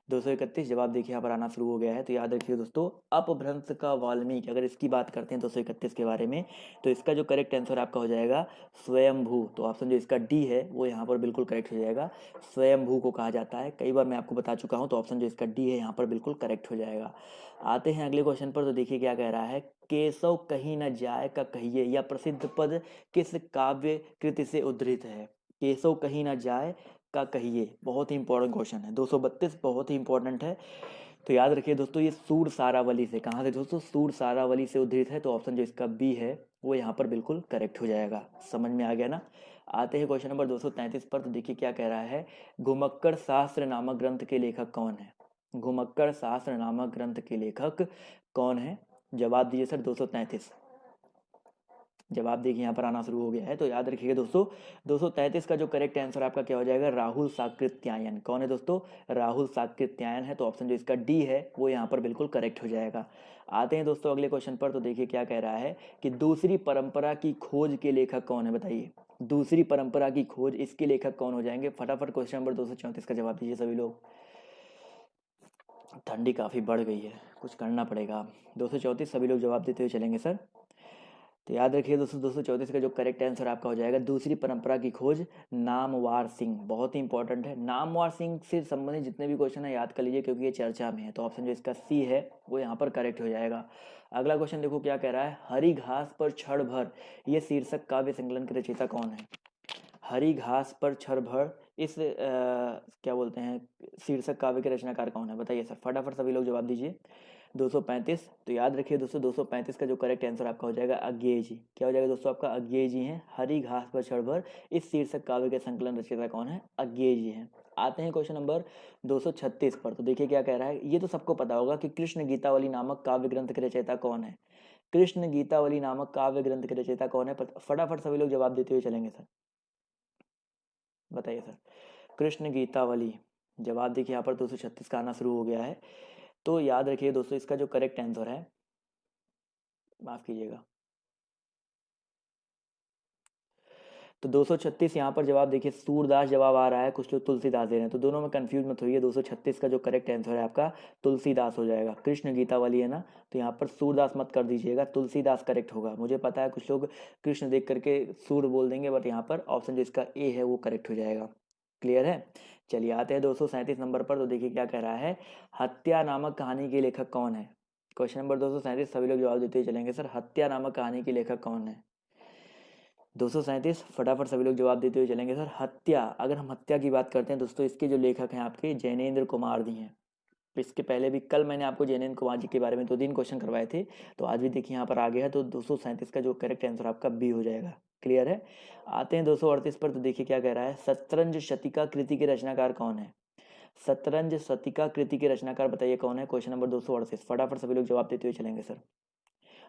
231 जवाब देखिए यहाँ पर आना शुरू हो गया है। तो याद रखिए दोस्तों अपभ्रंश का वाल्मीकि, अगर इसकी बात करते हैं 231 के बारे में, तो इसका जो करेक्ट आंसर आपका हो जाएगा स्वयंभू। तो ऑप्शन जो इसका डी है वो यहाँ पर बिल्कुल करेक्ट हो जाएगा। स्वयंभू को कहा जाता है, कई बार मैं आपको बता चुका हूँ। तो ऑप्शन जो इसका डी है यहाँ पर बिल्कुल करेक्ट हो जाएगा। आते हैं अगले क्वेश्चन पर। तो देखिए क्या कह रहा है, केशव कहीं न जाए का कहिए या प्रसिद्ध पद किस काव्य कृति से उद्धृत है। केशव कहीं न जाए का कहिए, बहुत ही इंपॉर्टेंट क्वेश्चन है। 232 बहुत ही इंपॉर्टेंट है। तो याद रखिए दोस्तों ये सूर सारावली से, कहाँ से दोस्तों, सूर सारावली से उद्धृत है। तो ऑप्शन जो इसका बी है वो यहाँ पर बिल्कुल करेक्ट हो जाएगा। समझ में आ गया ना। आते हैं क्वेश्चन नंबर 233 पर। तो देखिए क्या कह रहा है, घुमक्कड़ शास्त्र नामक ग्रंथ के लेखक कौन है। घुमक्कड़ शास्त्र नामक ग्रंथ के लेखक कौन है। जवाब दीजिए सर। 233 जवाब देखिए यहाँ पर आना शुरू हो गया है। तो याद रखिएगा दोस्तों 233 का जो करेक्ट आंसर आपका क्या हो जाएगा, राहुल साकृत्यायन। कौन है दोस्तों, राहुल साकृत्यायन है। तो ऑप्शन जो इसका डी है वो यहाँ पर बिल्कुल करेक्ट हो जाएगा। आते हैं दोस्तों अगले क्वेश्चन पर। तो देखिए क्या कह रहा है कि दूसरी परंपरा की खोज के लेखक कौन है, बताइए। दूसरी परंपरा की खोज, इसके लेखक कौन हो जाएंगे। फटाफट क्वेश्चन नंबर 234 का जवाब दीजिए सभी लोग। ठंडी काफ़ी बढ़ गई है, कुछ करना पड़ेगा। 234 सभी लोग जवाब देते हुए चलेंगे सर। तो याद रखिए दोस्तों 234 का जो करेक्ट आंसर आपका हो जाएगा दूसरी परंपरा की खोज नामवार सिंह। बहुत ही इंपॉर्टेंट है, नामवार सिंह से संबंधित जितने भी क्वेश्चन है याद कर लीजिए क्योंकि ये चर्चा में है। तो ऑप्शन जो इसका सी है वो यहाँ पर करेक्ट हो जाएगा। अगला क्वेश्चन देखो क्या कह रहा है, हरी घास पर क्षण भर ये शीर्षक काव्य संकलन के रचयिता कौन है। हरी घास पर क्षण भर इस क्या बोलते हैं शीर्षक काव्य के रचनाकार कौन है, बताइए सर। फटाफट सभी लोग जवाब दीजिए। 235। तो याद रखिए दोस्तों 235 का जो करेक्ट आंसर आपका हो जाएगा अज्ञेय जी। क्या हो जाएगा दोस्तों आपका, अज्ञेय जी हैं। हरी घास पर क्षण भर इस शीर्षक काव्य के संकलन रचयिता कौन है, अज्ञेय जी हैं। आते हैं क्वेश्चन नंबर 236 पर। तो देखिए क्या कह रहा है, ये तो सबको पता होगा कि कृष्ण गीतावली नामक काव्य ग्रंथ के रचयिता कौन है। कृष्ण गीतावली नामक काव्य ग्रंथ के रचयिता कौन है, फटाफट सभी लोग जवाब देते हुए चलेंगे सर। बताइए सर। कृष्ण गीतावली, जवाब देखिए यहाँ पर 236 का आना शुरू हो गया है। तो याद रखिए दोस्तों इसका जो करेक्ट आंसर है, माफ कीजिएगा, तो 236 यहाँ पर जवाब देखिए सूरदास जवाब आ रहा है, कुछ लोग तुलसीदास दे रहे हैं। तो दोनों में कंफ्यूज मत होइए। 236 का जो करेक्ट आंसर है आपका तुलसीदास हो जाएगा। कृष्ण गीतावली है ना, तो यहाँ पर सूरदास मत कर दीजिएगा, तुलसीदास करेक्ट होगा। मुझे पता है कुछ लोग कृष्ण देख करके सूर बोल देंगे, बट यहाँ पर ऑप्शन जो इसका ए है वो करेक्ट हो जाएगा। क्लियर है। चलिए आते हैं 237 नंबर पर। तो देखिए क्या कह रहा है, हत्या नामक कहानी के लेखक कौन है। क्वेश्चन नंबर 237 सभी लोग जवाब देते हुए चलेंगे सर। हत्या नामक कहानी के लेखक कौन है। 237 फटाफट सभी लोग जवाब देते हुए चलेंगे सर। हत्या, अगर हम हत्या की बात करते हैं दोस्तों, इसके जो लेखक हैं आपके जैनेन्द्र कुमार जी हैं। इसके पहले भी कल मैंने आपको जैनेन्द्र कुमार जी के बारे में 2 दिन क्वेश्चन करवाए थे, तो आज भी देखिए यहाँ पर आ गया है। तो 237 का जो करेक्ट आंसर आपका बी हो जाएगा। क्लियर है। आते हैं 238 पर। तो देखिए क्या कह रहा है, शतरंज शतिका कृति के रचनाकार कौन है। शतरंज शतिका कृति के रचनाकार बताइए कौन है। क्वेश्चन नंबर 238 फटाफट सभी लोग जवाब देते हुए चलेंगे सर।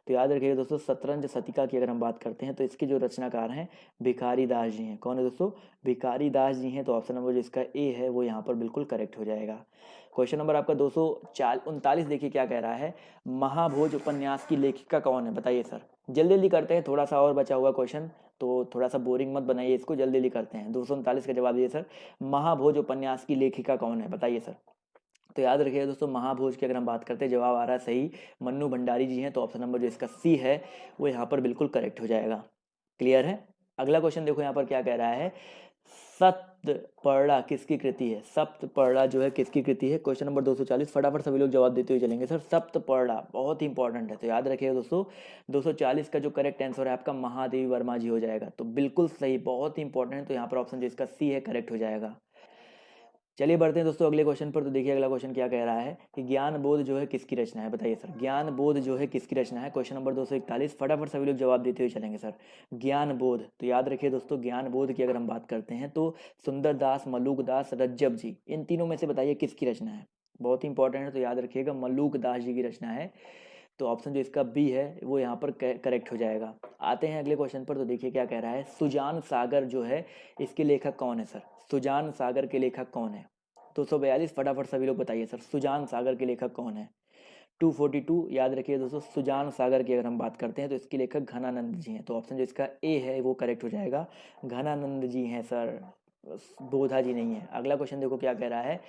तो याद रखिएगा दोस्तों शतरंज शतिका की अगर हम बात करते हैं तो इसके जो रचनाकार हैं भिखारी दास जी हैं। कौन है दोस्तों, भिखारी दास जी हैं। तो ऑप्शन नंबर जो इसका ए है वो यहाँ पर बिल्कुल करेक्ट हो जाएगा। क्वेश्चन नंबर आपका 239 देखिए क्या कह रहा है, महाभोज उपन्यास की लेखिका कौन है, बताइए सर। जल्दी जल्दी करते हैं, थोड़ा सा और बचा हुआ क्वेश्चन, तो थोड़ा सा बोरिंग मत बनाइए इसको, जल्दी जल्दी करते हैं। 239 का जवाब दीजिए सर। महाभोज उपन्यास की लेखिका कौन है, बताइए सर। तो याद रखिएगा दोस्तों, महाभोज की अगर हम बात करते हैं, जवाब आ रहा है सही, मन्नू भंडारी जी हैं। तो ऑप्शन नंबर जो इसका सी है वो यहाँ पर बिल्कुल करेक्ट हो जाएगा। क्लियर है। अगला क्वेश्चन देखो यहाँ पर क्या कह रहा है, सप्तपर्णा किसकी कृति है। सप्तपर्णा जो है किसकी कृति है, क्वेश्चन नंबर 240। फटाफट सभी लोग जवाब देते हुए चलेंगे सर। सप्तपर्णा बहुत ही इंपॉर्टेंट है, तो याद रखिएगा दोस्तों 240 का जो करेक्ट आंसर है आपका महादेवी वर्मा जी हो जाएगा। तो बिल्कुल सही, बहुत ही इंपॉर्टेंट है, तो यहाँ पर ऑप्शन जो इसका सी है करेक्ट हो जाएगा। चलिए बढ़ते हैं दोस्तों अगले क्वेश्चन पर। तो देखिए अगला क्वेश्चन क्या कह रहा है कि ज्ञान बोध जो है किसकी रचना है, बताइए सर। ज्ञान बोध जो है किसकी रचना है, क्वेश्चन नंबर 241। फटाफट सभी लोग जवाब देते हुए चलेंगे सर। ज्ञान बोध, तो याद रखिए दोस्तों ज्ञान बोध की अगर हम बात करते हैं तो सुंदर दास, मलूक दास, रज्जब जी, इन तीनों में से बताइए किसकी रचना है। बहुत ही इंपॉर्टेंट है, तो याद रखिएगा मलूक दास जी की रचना है। तो ऑप्शन जो इसका बी है वो यहाँ पर करेक्ट हो जाएगा। आते हैं अगले क्वेश्चन पर। तो देखिए क्या कह रहा है, सुजान सागर जो है इसके लेखक कौन है सर। सुजान सागर के लेखक कौन है। 242 फटाफट सभी लोग बताइए सर, सुजान सागर के लेखक कौन है। 242 याद रखिए दोस्तों, सुजान सागर की अगर हम बात करते हैं तो इसके लेखक घनानंद जी हैं। तो ऑप्शन जो इसका ए है वो करेक्ट हो जाएगा, घनानंद जी हैं सर, बोधा जी नहीं है। अगला क्वेश्चन देखो क्या कह रहा है,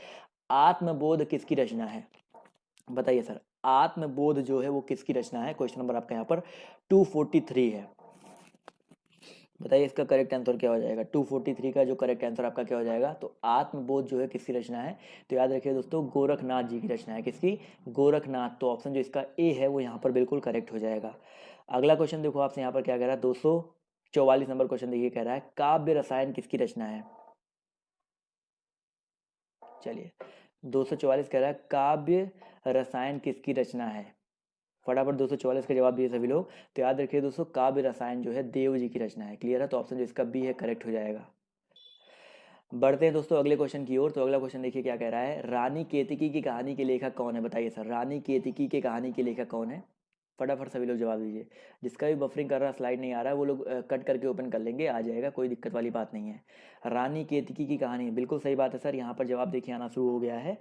आत्मबोध किसकी रचना है, बताइए सर। आत्मबोध जो है वो किसकी रचना है, क्वेश्चन नंबर आपका यहाँ पर 243 है। बताइए इसका करेक्ट आंसर क्या हो जाएगा। 243 का जो करेक्ट आंसर आपका क्या हो जाएगा। तो आत्मबोध जो है किसकी रचना है, तो याद रखिए दोस्तों गोरखनाथ जी की रचना है। किसकी, गोरखनाथ। तो ऑप्शन जो इसका ए है वो यहाँ पर बिल्कुल करेक्ट हो जाएगा। अगला क्वेश्चन देखो आपसे यहाँ पर क्या कह रहा है, 244 नंबर क्वेश्चन देखिए, कह रहा है काव्य रसायन किसकी रचना है। चलिए 244 कह रहा है काव्य रसायन किसकी रचना है। फटाफट 244 का जवाब दिए सभी लोग। तो याद रखिए दोस्तों काव्य रसायन जो है देव जी की रचना है। क्लियर है, तो ऑप्शन जो इसका बी है करेक्ट हो जाएगा। बढ़ते हैं दोस्तों अगले क्वेश्चन की ओर। तो अगला क्वेश्चन देखिए क्या कह रहा है, रानी केतकी की कहानी के लेखक कौन है, बताइए सर। रानी केतकी के कहानी के लेखक कौन है, फटाफट सभी लोग जवाब दीजिए। जिसका भी बफरिंग कर रहा स्लाइड नहीं आ रहा है वो लोग कट करके ओपन कर लेंगे, आ जाएगा, कोई दिक्कत वाली बात नहीं है। रानी केतकी की कहानी, बिल्कुल सही बात है सर। यहाँ पर जवाब देखिए आना शुरू हो गया है।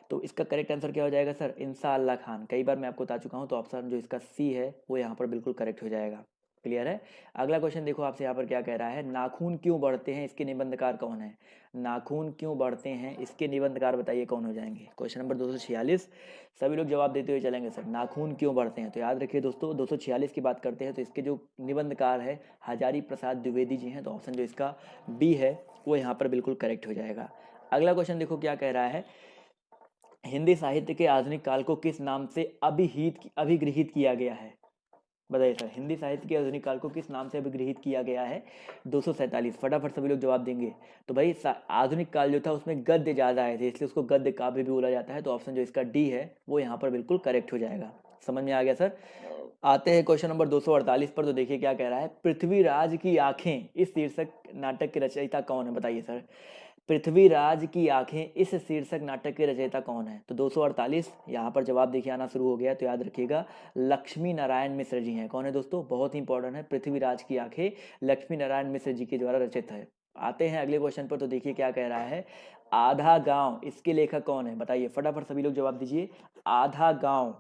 तो इसका करेक्ट आंसर क्या हो जाएगा सर, इंशाअल्लाह खान। कई बार मैं आपको बता चुका हूँ, तो ऑप्शन जो इसका सी है वो यहाँ पर बिल्कुल करेक्ट हो जाएगा। क्लियर है। अगला क्वेश्चन देखो आपसे यहाँ पर क्या कह रहा है, नाखून क्यों बढ़ते हैं इसके निबंधकार कौन है। नाखून क्यों बढ़ते हैं इसके निबंधकार बताइए कौन हो जाएंगे। क्वेश्चन नंबर 246, सभी लोग जवाब देते हुए चलेंगे सर। नाखून क्यों बढ़ते हैं, तो याद रखिए दोस्तों 246 की बात करते हैं तो इसके जो निबंधकार है हजारी प्रसाद द्विवेदी जी हैं। तो ऑप्शन जो इसका बी है वो यहाँ पर बिल्कुल करेक्ट हो जाएगा। अगला क्वेश्चन देखो क्या कह रहा है, हिंदी साहित्य के आधुनिक काल को किस नाम से अभिगृहित किया गया है, बताइए सर। हिंदी साहित्य के आधुनिक काल को किस नाम से अभिगृहित किया गया है। 247 फटाफट सभी लोग जवाब देंगे। तो भाई आधुनिक काल जो था उसमें गद्य ज़्यादा आए थे, इसलिए उसको गद्य काव्य भी बोला जाता है। तो ऑप्शन जो इसका डी है वो यहाँ पर बिल्कुल करेक्ट हो जाएगा। समझ में आ गया सर। आते हैं क्वेश्चन नंबर 248 पर। तो देखिए क्या कह रहा है, पृथ्वीराज की आंखें इस शीर्षक नाटक के रचयिता कौन है, बताइए सर। पृथ्वीराज की आंखें इस शीर्षक नाटक के रचयिता कौन है। तो 248 यहाँ पर जवाब देखिए आना शुरू हो गया। तो याद रखिएगा लक्ष्मी नारायण मिश्र जी हैं। कौन है दोस्तों, बहुत ही इंपॉर्टेंट है, पृथ्वीराज की आंखें लक्ष्मी नारायण मिश्र जी के द्वारा रचित है। आते हैं अगले क्वेश्चन पर। तो देखिए क्या कह रहा है, आधा गांव इसके लेखक कौन है, बताइए फटाफट सभी लोग जवाब दीजिए। आधा गांव,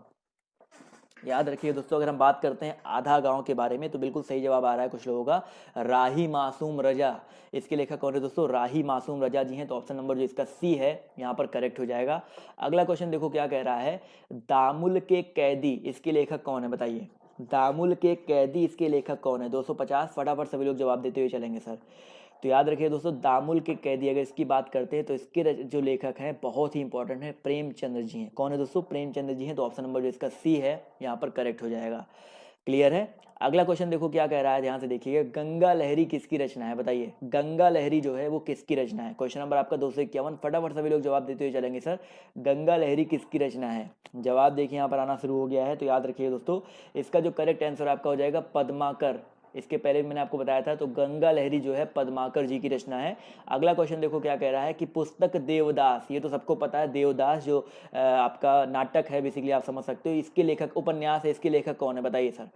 याद रखिए दोस्तों अगर हम बात करते हैं आधा गांव के बारे में तो बिल्कुल सही जवाब आ रहा है कुछ लोगों का, राही मासूम रजा। इसके लेखक कौन है दोस्तों, राही मासूम रजा जी हैं। तो ऑप्शन नंबर जो इसका सी है यहाँ पर करेक्ट हो जाएगा। अगला क्वेश्चन देखो क्या कह रहा है, दामुल के कैदी इसके लेखक कौन है, बताइए। दामुल के कैदी इसके लेखक कौन है। 250 फटाफट सभी लोग जवाब देते हुए चलेंगे सर। तो याद रखिए दोस्तों दामुल के कैदी अगर इसकी बात करते हैं तो इसके जो लेखक हैं बहुत ही इंपॉर्टेंट है, प्रेमचंद्र जी हैं। कौन है दोस्तों, प्रेमचंद्र जी हैं। तो ऑप्शन नंबर जो इसका सी है यहाँ पर करेक्ट हो जाएगा। क्लियर है। अगला क्वेश्चन देखो क्या कह रहा है, ध्यान से देखिएगा, गंगा लहरी किसकी रचना है, बताइए। गंगा लहरी जो है वो किसकी रचना है। क्वेश्चन नंबर आपका 251 फटाफट सभी लोग जवाब देते हुए चलेंगे सर। गंगा लहरी किसकी रचना है, जवाब देखिए यहाँ पर आना शुरू हो गया है। तो याद रखिए दोस्तों इसका जो करेक्ट आंसर आपका हो जाएगा पद्माकर। इसके पहले भी मैंने आपको बताया था। तो गंगा लहरी जो है पद्माकर जी की रचना है। अगला क्वेश्चन देखो क्या कह रहा है कि पुस्तक देवदास, ये तो सबको पता है, देवदास जो आपका नाटक है बेसिकली आप समझ सकते हो, इसके लेखक, उपन्यास है, इसके लेखक कौन है, बताइए सर।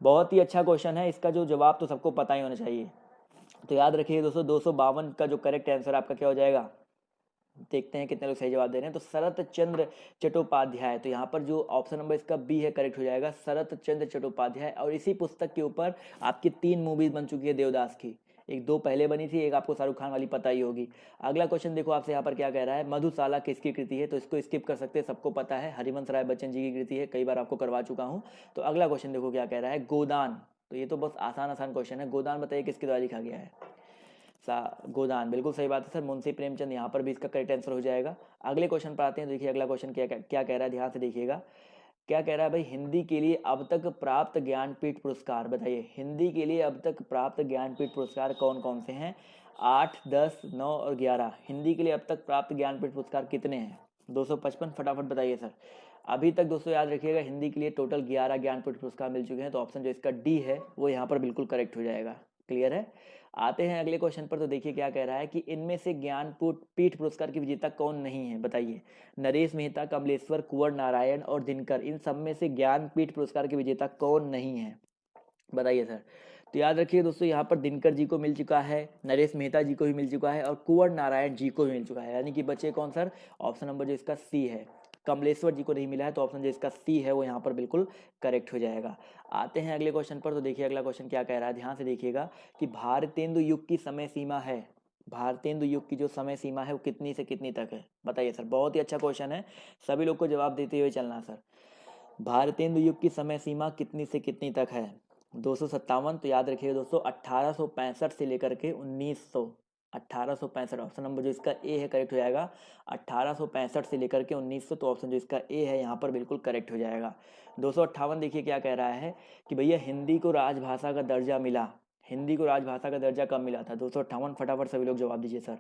बहुत ही अच्छा क्वेश्चन है, इसका जो जवाब तो सबको पता ही होना चाहिए। तो याद रखिए दोस्तों 252 का जो करेक्ट आंसर आपका क्या हो जाएगा, देखते हैं कितने लोग सही जवाब दे रहे हैं। तो शरत चंद्र चट्टोपाध्याय, तो यहाँ पर जो ऑप्शन नंबर इसका बी है करेक्ट हो जाएगा, शरत चंद्र चट्टोपाध्याय। और इसी पुस्तक के ऊपर आपकी 3 मूवीज बन चुकी है देवदास की, एक 2 पहले बनी थी, एक आपको शाहरुख खान वाली पता ही होगी। अगला क्वेश्चन देखो आपसे यहाँ पर क्या कह रहा है, मधुशाला किसकी कृति है, तो इसको स्किप कर सकते हैं, सबको पता है हरिवंश राय बच्चन जी की कृति है, कई बार आपको करवा चुका हूँ। तो अगला क्वेश्चन देखो क्या कह रहा है, गोदान, तो ये तो बस आसान आसान क्वेश्चन है। गोदान बताइए किसके द्वारा लिखा गया है, गोदान, बिल्कुल सही बात है सर, मुंशी प्रेमचंद, यहाँ पर भी इसका करेक्ट आंसर हो जाएगा। अगले क्वेश्चन पर आते हैं, देखिए अगला क्वेश्चन क्या क्या कह रहा है, ध्यान से देखिएगा। क्या कह रहा है भाई, हिंदी के लिए अब तक प्राप्त ज्ञानपीठ पुरस्कार बताइए, हिंदी के लिए अब तक प्राप्त ज्ञानपीठ पुरस्कार कौन कौन से हैं, 8, 10, 9 और 11। हिंदी के लिए अब तक प्राप्त ज्ञानपीठ पुरस्कार कितने हैं, 255, फटाफट बताइए सर। अभी तक दोस्तों याद रखिएगा, हिंदी के लिए टोटल 11 ज्ञानपीठ पुरस्कार मिल चुके हैं, तो ऑप्शन जो इसका डी है वो यहाँ पर बिल्कुल करेक्ट हो जाएगा। क्लियर है। आते हैं अगले क्वेश्चन पर, तो देखिए क्या कह रहा है कि इनमें से ज्ञानपीठ पीठ पुरस्कार की विजेता कौन नहीं है बताइए, नरेश मेहता, कमलेश्वर, कुंवर नारायण और दिनकर, इन सब में से ज्ञानपीठ पुरस्कार के विजेता कौन नहीं है बताइए सर। तो याद रखिए दोस्तों, यहाँ पर दिनकर जी को मिल चुका है, नरेश मेहता जी को भी मिल चुका है और कुंवर नारायण जी को भी मिल चुका है, यानी कि बचे कौन सर, ऑप्शन नंबर जो इसका सी है, कमलेश्वर जी को नहीं मिला है, तो ऑप्शन जो इसका सी है वो यहाँ पर बिल्कुल करेक्ट हो जाएगा। आते हैं अगले क्वेश्चन पर, तो देखिए अगला क्वेश्चन क्या कह रहा है, ध्यान से देखिएगा कि भारतेंदु युग की समय सीमा है, भारतेंदु युग की जो समय सीमा है वो कितनी से कितनी तक है बताइए सर। बहुत ही अच्छा क्वेश्चन है, सभी लोग को जवाब देते हुए चलना सर। भारतेंदु युग की समय सीमा कितनी से कितनी तक है, 257। तो याद रखिएगा दोस्तों, 1865 से लेकर के 1900, 1865, ऑप्शन नंबर जो इसका ए है करेक्ट हो जाएगा, 1865 से लेकर के 1900, तो ऑप्शन जो इसका ए है यहाँ पर बिल्कुल करेक्ट हो जाएगा। 258 देखिए क्या कह रहा है कि भैया हिंदी को राजभाषा का दर्जा मिला, हिंदी को राजभाषा का दर्जा कब मिला था, 258, फटाफट सभी लोग जवाब दीजिए सर,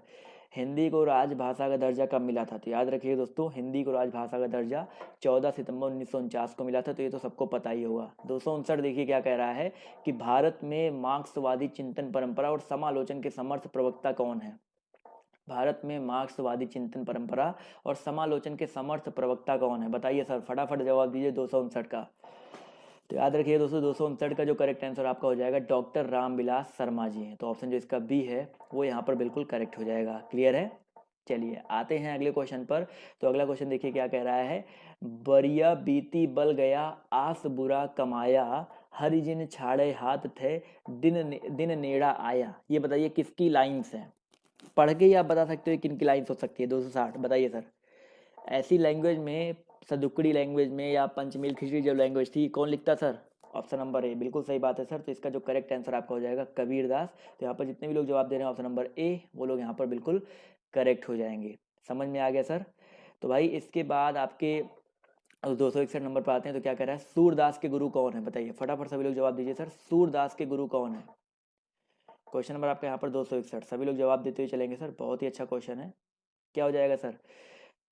हिंदी को राजभाषा का दर्जा कब मिला था। तो याद रखिए दोस्तों, हिंदी को राजभाषा का दर्जा 14 सितंबर 1949 को मिला था, तो ये तो सबको पता ही होगा। 259 देखिए क्या कह रहा है कि भारत में मार्क्सवादी चिंतन परंपरा और समालोचन के समर्थ प्रवक्ता कौन है, भारत में मार्क्सवादी चिंतन परंपरा और समालोचन के समर्थ प्रवक्ता कौन है बताइए सर, फटाफट जवाब दीजिए 259 का। तो याद रखिए दोस्तों, 259 का जो करेक्ट आंसर आपका हो जाएगा डॉक्टर रामविलास शर्मा जी हैं, तो ऑप्शन जो इसका बी है वो यहाँ पर बिल्कुल करेक्ट हो जाएगा। क्लियर है। चलिए आते हैं अगले क्वेश्चन पर, तो अगला क्वेश्चन देखिए क्या कह रहा है, बरिया बीती बल गया आस बुरा कमाया, हरिजिन छाड़े हाथ थे दिन दिन नेड़ा आया, ये बताइए किसकी लाइन्स है, पढ़ के ही आप बता सकते हो किन की लाइन्स हो सकती है। 260 बताइए सर। ऐसी लैंग्वेज में, सदुकड़ी लैंग्वेज में या पंचमील खिचड़ी जो लैंग्वेज थी, कौन लिखता सर, ऑप्शन नंबर ए, बिल्कुल सही बात है सर। तो इसका जो करेक्ट आंसर आपका हो जाएगा कबीर दास। तो यहाँ पर जितने भी लोग जवाब दे रहे हैं ऑप्शन नंबर ए, वो लोग यहाँ पर बिल्कुल करेक्ट हो जाएंगे। समझ में आ गया सर। तो भाई इसके बाद आपके 261 नंबर पर आते हैं, तो क्या कह रहा है, सूरदास के गुरु कौन है बताइए, फटाफट सभी लोग जवाब दीजिए सर, सूरदास के गुरु कौन है। क्वेश्चन नंबर आपका यहाँ पर 261, सभी लोग जवाब देते हुए चलेंगे सर, बहुत ही अच्छा क्वेश्चन है। क्या हो जाएगा सर,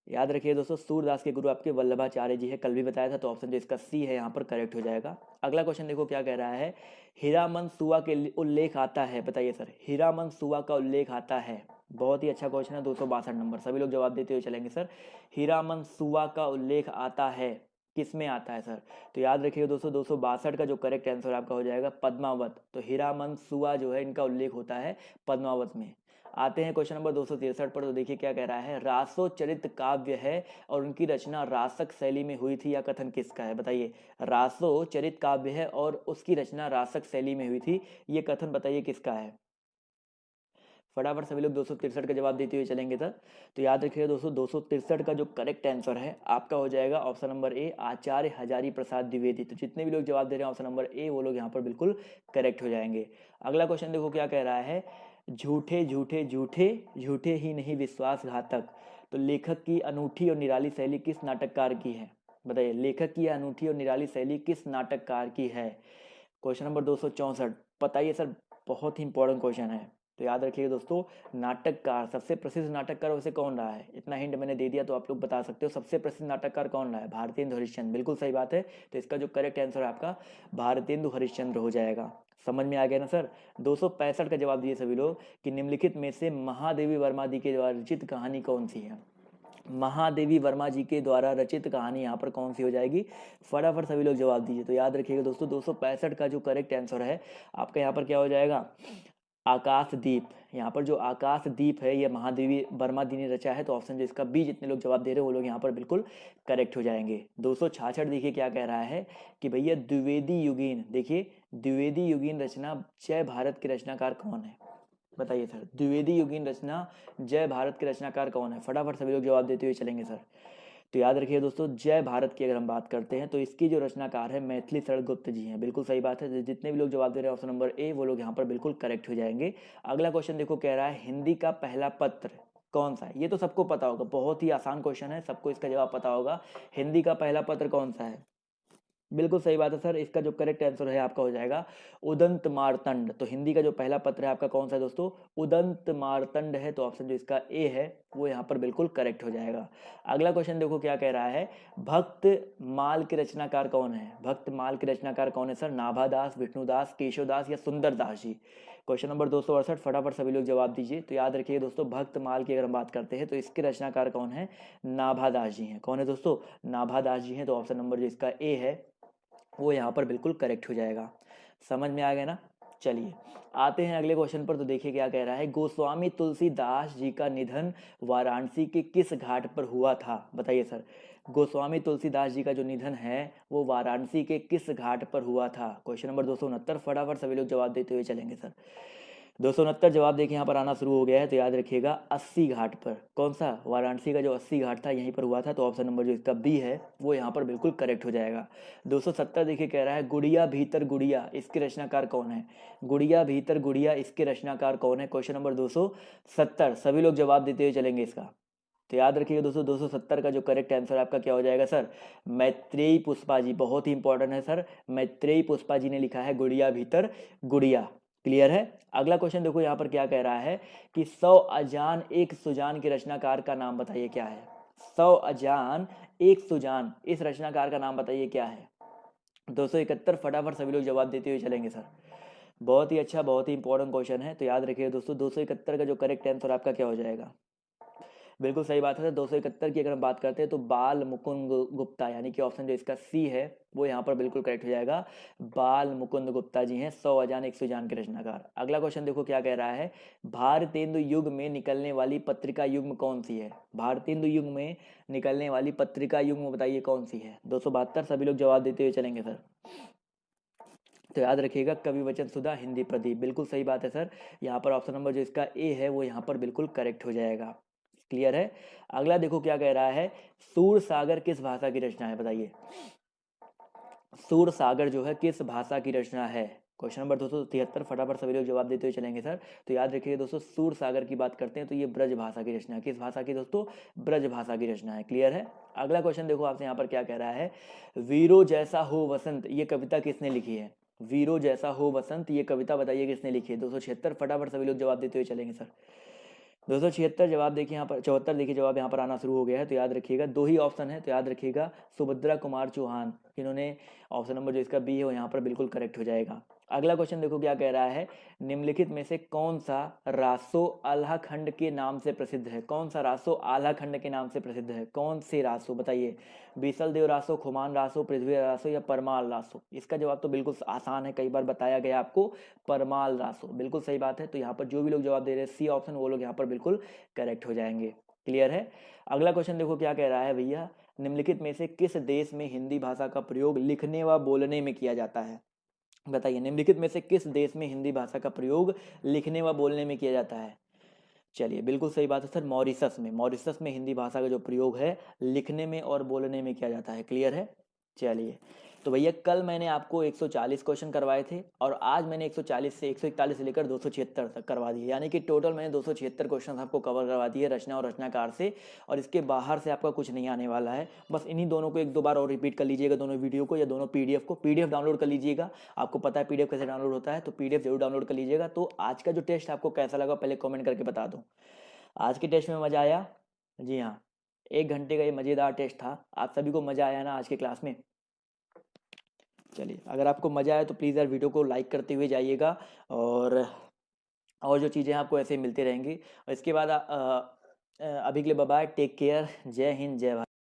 याद रखिए दोस्तों, सूरदास के गुरु आपके वल्लभाचार्य जी है, कल भी बताया था, तो ऑप्शन जो इसका सी है यहाँ पर करेक्ट हो जाएगा। अगला क्वेश्चन देखो क्या कह रहा है, हीरामन सुआ के उल्लेख आता है बताइए सर, हीरामन सुआ का उल्लेख आता है, बहुत ही अच्छा क्वेश्चन है। 262 नंबर, सभी लोग जवाब देते हुए चलेंगे सर, हीरामन सुआ का उल्लेख आता है, किस में आता है सर। तो याद रखिएगा दोस्तों, 262 का जो करेक्ट आंसर आपका हो जाएगा पद्मावत, तो हीरामन सुआ जो है इनका उल्लेख होता है पद्मावत में। आते हैं क्वेश्चन नंबर 263 पर, तो देखिए क्या कह रहा है, रासोचरित काव्य है और उनकी रचना रासक शैली में हुई थी, या कथन किसका है बताइए, रासोचरित काव्य है और उसकी रचना रासक शैली में हुई थी, ये कथन बताइए किसका है। फटाफट सभी लोग 263 का जवाब देते हुए चलेंगे सर। तो याद रखिएगा दोस्तों, 263 का जो करेक्ट आंसर है आपका हो जाएगा ऑप्शन नंबर ए, आचार्य हजारी प्रसाद द्विवेदी। तो जितने भी लोग जवाब दे रहे हैं ऑप्शन नंबर ए, वो लोग यहाँ पर बिल्कुल करेक्ट हो जाएंगे। अगला क्वेश्चन देखो क्या कह रहा है, झूठे झूठे झूठे झूठे ही नहीं विश्वासघातक, तो लेखक की अनूठी और निराली शैली किस नाटककार की है बताइए, लेखक की अनूठी और निराली शैली किस नाटककार की है। क्वेश्चन नंबर 264 बताइए सर, बहुत ही इंपॉर्टेंट क्वेश्चन है। तो याद रखिएगा दोस्तों, नाटककार, सबसे प्रसिद्ध नाटककार वैसे कौन रहा है, इतना हिंट मैंने दे दिया तो आप लोग बता सकते हो, सबसे प्रसिद्ध नाटककार कौन रहा है, भारतेंदु हरिश्चंद्र, बिल्कुल सही बात है। तो इसका जो करेक्ट आंसर है आपका भारतेंदु हरिश्चंद्र हो जाएगा। समझ में आ गया ना सर। 265 का जवाब दिए सभी लोग कि निम्नलिखित में से महादेवी वर्मा जी के द्वारा रचित कहानी कौन सी है, महादेवी वर्मा जी के द्वारा रचित कहानी यहाँ पर कौन सी हो जाएगी, फटाफट सभी लोग जवाब दीजिए। तो याद रखिएगा दोस्तों, 265 का जो करेक्ट आंसर है आपका यहाँ पर क्या हो जाएगा, आकाशदीप। यहाँ पर जो आकाशदीप है ये महादेवी वर्मा जी ने रचा है, तो ऑप्शन जो इसका बी, जितने लोग जवाब दे रहे हैं वो लोग यहाँ पर बिल्कुल करेक्ट हो जाएंगे। 266 देखिए क्या कह रहा है कि भैया द्विवेदी युगीन, देखिए द्विवेदी युगीन रचना जय भारत के रचनाकार कौन है? बताइए सर, द्विवेदी युगीन रचना जय भारत के रचनाकार कौन है? फटाफट सभी लोग जवाब देते हुए चलेंगे सर। तो याद रखिए दोस्तों, जय भारत की अगर हम बात करते हैं तो इसकी जो रचनाकार है मैथिली शरण गुप्त जी हैं। बिल्कुल सही बात है, जितने भी लोग जवाब दे रहे हैं ऑप्शन नंबर ए, वो लोग यहाँ पर बिल्कुल करेक्ट हो जाएंगे। अगला क्वेश्चन देखो, कह रहा है हिंदी का पहला पत्र कौन सा है? ये तो सबको पता होगा, बहुत ही आसान क्वेश्चन है, सबको इसका जवाब पता होगा। हिंदी का पहला पत्र कौन सा है? बिल्कुल सही बात है सर, इसका जो करेक्ट आंसर है आपका हो जाएगा उदंत मार्तंड। तो हिंदी का जो पहला पत्र है आपका कौन सा है दोस्तों? उदंत मार्तंड है। तो ऑप्शन जो इसका ए है वो यहाँ पर बिल्कुल करेक्ट हो जाएगा। अगला क्वेश्चन देखो क्या कह रहा है, भक्त माल के रचनाकार कौन है? भक्त माल के रचनाकार कौन है सर? नाभादास, विष्णुदास, केशवदास या सुंदरदास जी? क्वेश्चन नंबर 268, फटाफट सभी लोग जवाब दीजिए। तो याद रखिए दोस्तों, भक्त माल की अगर हम बात करते हैं तो इसके रचनाकार कौन है? नाभादास जी हैं। कौन है दोस्तों? नाभादास जी हैं। तो ऑप्शन नंबर जो इसका ए है वो यहाँ पर बिल्कुल करेक्ट हो जाएगा। समझ में आ गया ना? चलिए आते हैं अगले क्वेश्चन पर। तो देखिए क्या कह रहा है, गोस्वामी तुलसीदास जी का निधन वाराणसी के किस घाट पर हुआ था? बताइए सर, गोस्वामी तुलसीदास जी का जो निधन है वो वाराणसी के किस घाट पर हुआ था? क्वेश्चन नंबर 269, फटाफट सभी लोग जवाब देते हुए चलेंगे सर। 269 जवाब देखिए यहाँ पर आना शुरू हो गया है। तो याद रखिएगा 80 घाट पर। कौन सा? वाराणसी का जो 80 घाट था यहीं पर हुआ था। तो ऑप्शन नंबर जो इसका बी है वो यहाँ पर बिल्कुल करेक्ट हो जाएगा। 270 देखिए कह रहा है गुड़िया भीतर गुड़िया, इसके रचनाकार कौन है? गुड़िया भीतर गुड़िया, इसके रचनाकार कौन है? क्वेश्चन नंबर 270, सभी लोग जवाब देते हुए चलेंगे इसका। तो याद रखिएगा दोस्तों, 270 का जो करेक्ट आंसर आपका क्या हो जाएगा सर? मैत्रेयी पुष्पा जी। बहुत ही इंपॉर्टेंट है सर, मैत्रेयी पुष्पा जी ने लिखा है गुड़िया भीतर गुड़िया। क्लियर है? अगला क्वेश्चन देखो यहाँ पर क्या कह रहा है कि 100 अजान एक सुजान के रचनाकार का नाम बताइए क्या है? 100 अजान एक सुजान, इस रचनाकार का नाम बताइए क्या है? 271, फटाफट सभी लोग जवाब देते हुए चलेंगे सर। बहुत ही अच्छा, बहुत ही इंपॉर्टेंट क्वेश्चन है। तो याद रखिए दोस्तों, 271 का जो करेक्ट आंसर आपका क्या हो जाएगा? बिल्कुल सही बात है। 271 की अगर हम बात करते हैं तो बाल मुकुंद गुप्ता, यानी कि ऑप्शन जो इसका सी है वो यहाँ पर बिल्कुल करेक्ट हो जाएगा। बाल मुकुंद गुप्ता जी हैं 100 अजान एक सुजान के रचनाकार। अगला क्वेश्चन देखो क्या कह रहा है, भारतेंदु युग में निकलने वाली पत्रिका युग्म कौन सी है? भारतेंदु युग में निकलने वाली पत्रिका युग्म बताइए कौन सी है? 272, सभी लोग जवाब देते हुए चलेंगे सर। तो याद रखिएगा कवि वचन सुधा, हिंदी प्रदीप। बिल्कुल सही बात है सर, यहाँ पर ऑप्शन नंबर जो इसका ए है वो यहाँ पर बिल्कुल करेक्ट हो जाएगा। क्लियर है? अगला देखो क्या कह रहा है, सूर सागर किस भाषा की रचना है? बताइए, सूर सागर जो है किस भाषा की रचना है? क्वेश्चन नंबर 273, फटाफट सभी लोग जवाब देते हुए चलेंगे सर। तो याद रखिए दोस्तों, सूर सागर की बात करते हैं तो ये ब्रज भाषा की रचना है। किस भाषा की दोस्तों? ब्रज भाषा की रचना है। क्लियर है? अगला क्वेश्चन देखो आपसे यहाँ पर क्या कह रहा है, वीरो जैसा हो वसंत, ये कविता किसने लिखी है? वीरो जैसा हो वसंत, ये कविता बताइए किसने लिखी है? 276, फटाफट सभी लोग जवाब देते हुए चलेंगे सर। 276 जवाब देखिए यहाँ पर, 74 देखिए जवाब यहाँ पर आना शुरू हो गया है। तो याद रखिएगा दो ही ऑप्शन है, तो याद रखिएगा सुभद्रा कुमार चौहान, इन्होंने ऑप्शन नंबर जो इसका बी है वो यहाँ पर बिल्कुल करेक्ट हो जाएगा। अगला क्वेश्चन देखो क्या कह रहा है, निम्नलिखित में से कौन सा रासो आल्हा खंड के नाम से प्रसिद्ध है? कौन सा रासो आल्हा खंड के नाम से प्रसिद्ध है? कौन से रासो बताइए, बीसल देव रासो, खुमान रासो, पृथ्वी रासो या परमाल रासो? इसका जवाब तो बिल्कुल आसान है, कई बार बताया गया आपको, परमाल रासो। बिल्कुल सही बात है। तो यहाँ पर जो भी लोग जवाब दे रहे हैं सी ऑप्शन, वो लोग यहाँ पर बिल्कुल करेक्ट हो जाएंगे। क्लियर है? अगला क्वेश्चन देखो क्या कह रहा है भैया, निम्नलिखित में से किस देश में हिंदी भाषा का प्रयोग लिखने व बोलने में किया जाता है? बताइए, निम्नलिखित में से किस देश में हिंदी भाषा का प्रयोग लिखने व बोलने में किया जाता है? चलिए बिल्कुल सही बात है सर, मॉरिशस में। मॉरिशस में हिंदी भाषा का जो प्रयोग है लिखने में और बोलने में किया जाता है। क्लियर है? चलिए, तो भैया कल मैंने आपको 140 क्वेश्चन करवाए थे और आज मैंने 140 से 141 से लेकर 276 तक करवा दिए, यानी कि टोटल मैंने 276 क्वेश्चन आपको कवर करवा दिए रचना और रचनाकार से, और इसके बाहर से आपका कुछ नहीं आने वाला है। बस इन्हीं दोनों को एक दो बार और रिपीट कर लीजिएगा, दोनों वीडियो को या दोनों पीडीएफ को। पीडीएफ डाउनलोड कर लीजिएगा, आपको पता है पीडीएफ कैसे डाउनलोड होता है, तो पीडीएफ जरूर डाउनलोड कर लीजिएगा। तो आज का जो टेस्ट आपको कैसा लगा पहले कॉमेंट करके बता दो। आज के टेस्ट में मज़ा आया? जी हाँ, 1 घंटे का ये मज़ेदार टेस्ट था। आप सभी को मज़ा आया ना आज के क्लास में? चलिए, अगर आपको मज़ा आया तो प्लीज़ यार वीडियो को लाइक करते हुए जाइएगा, और जो चीज़ें आपको ऐसे मिलती रहेंगी। और इसके बाद अभी के लिए बाय बाय, टेक केयर, जय हिंद, जय भारत।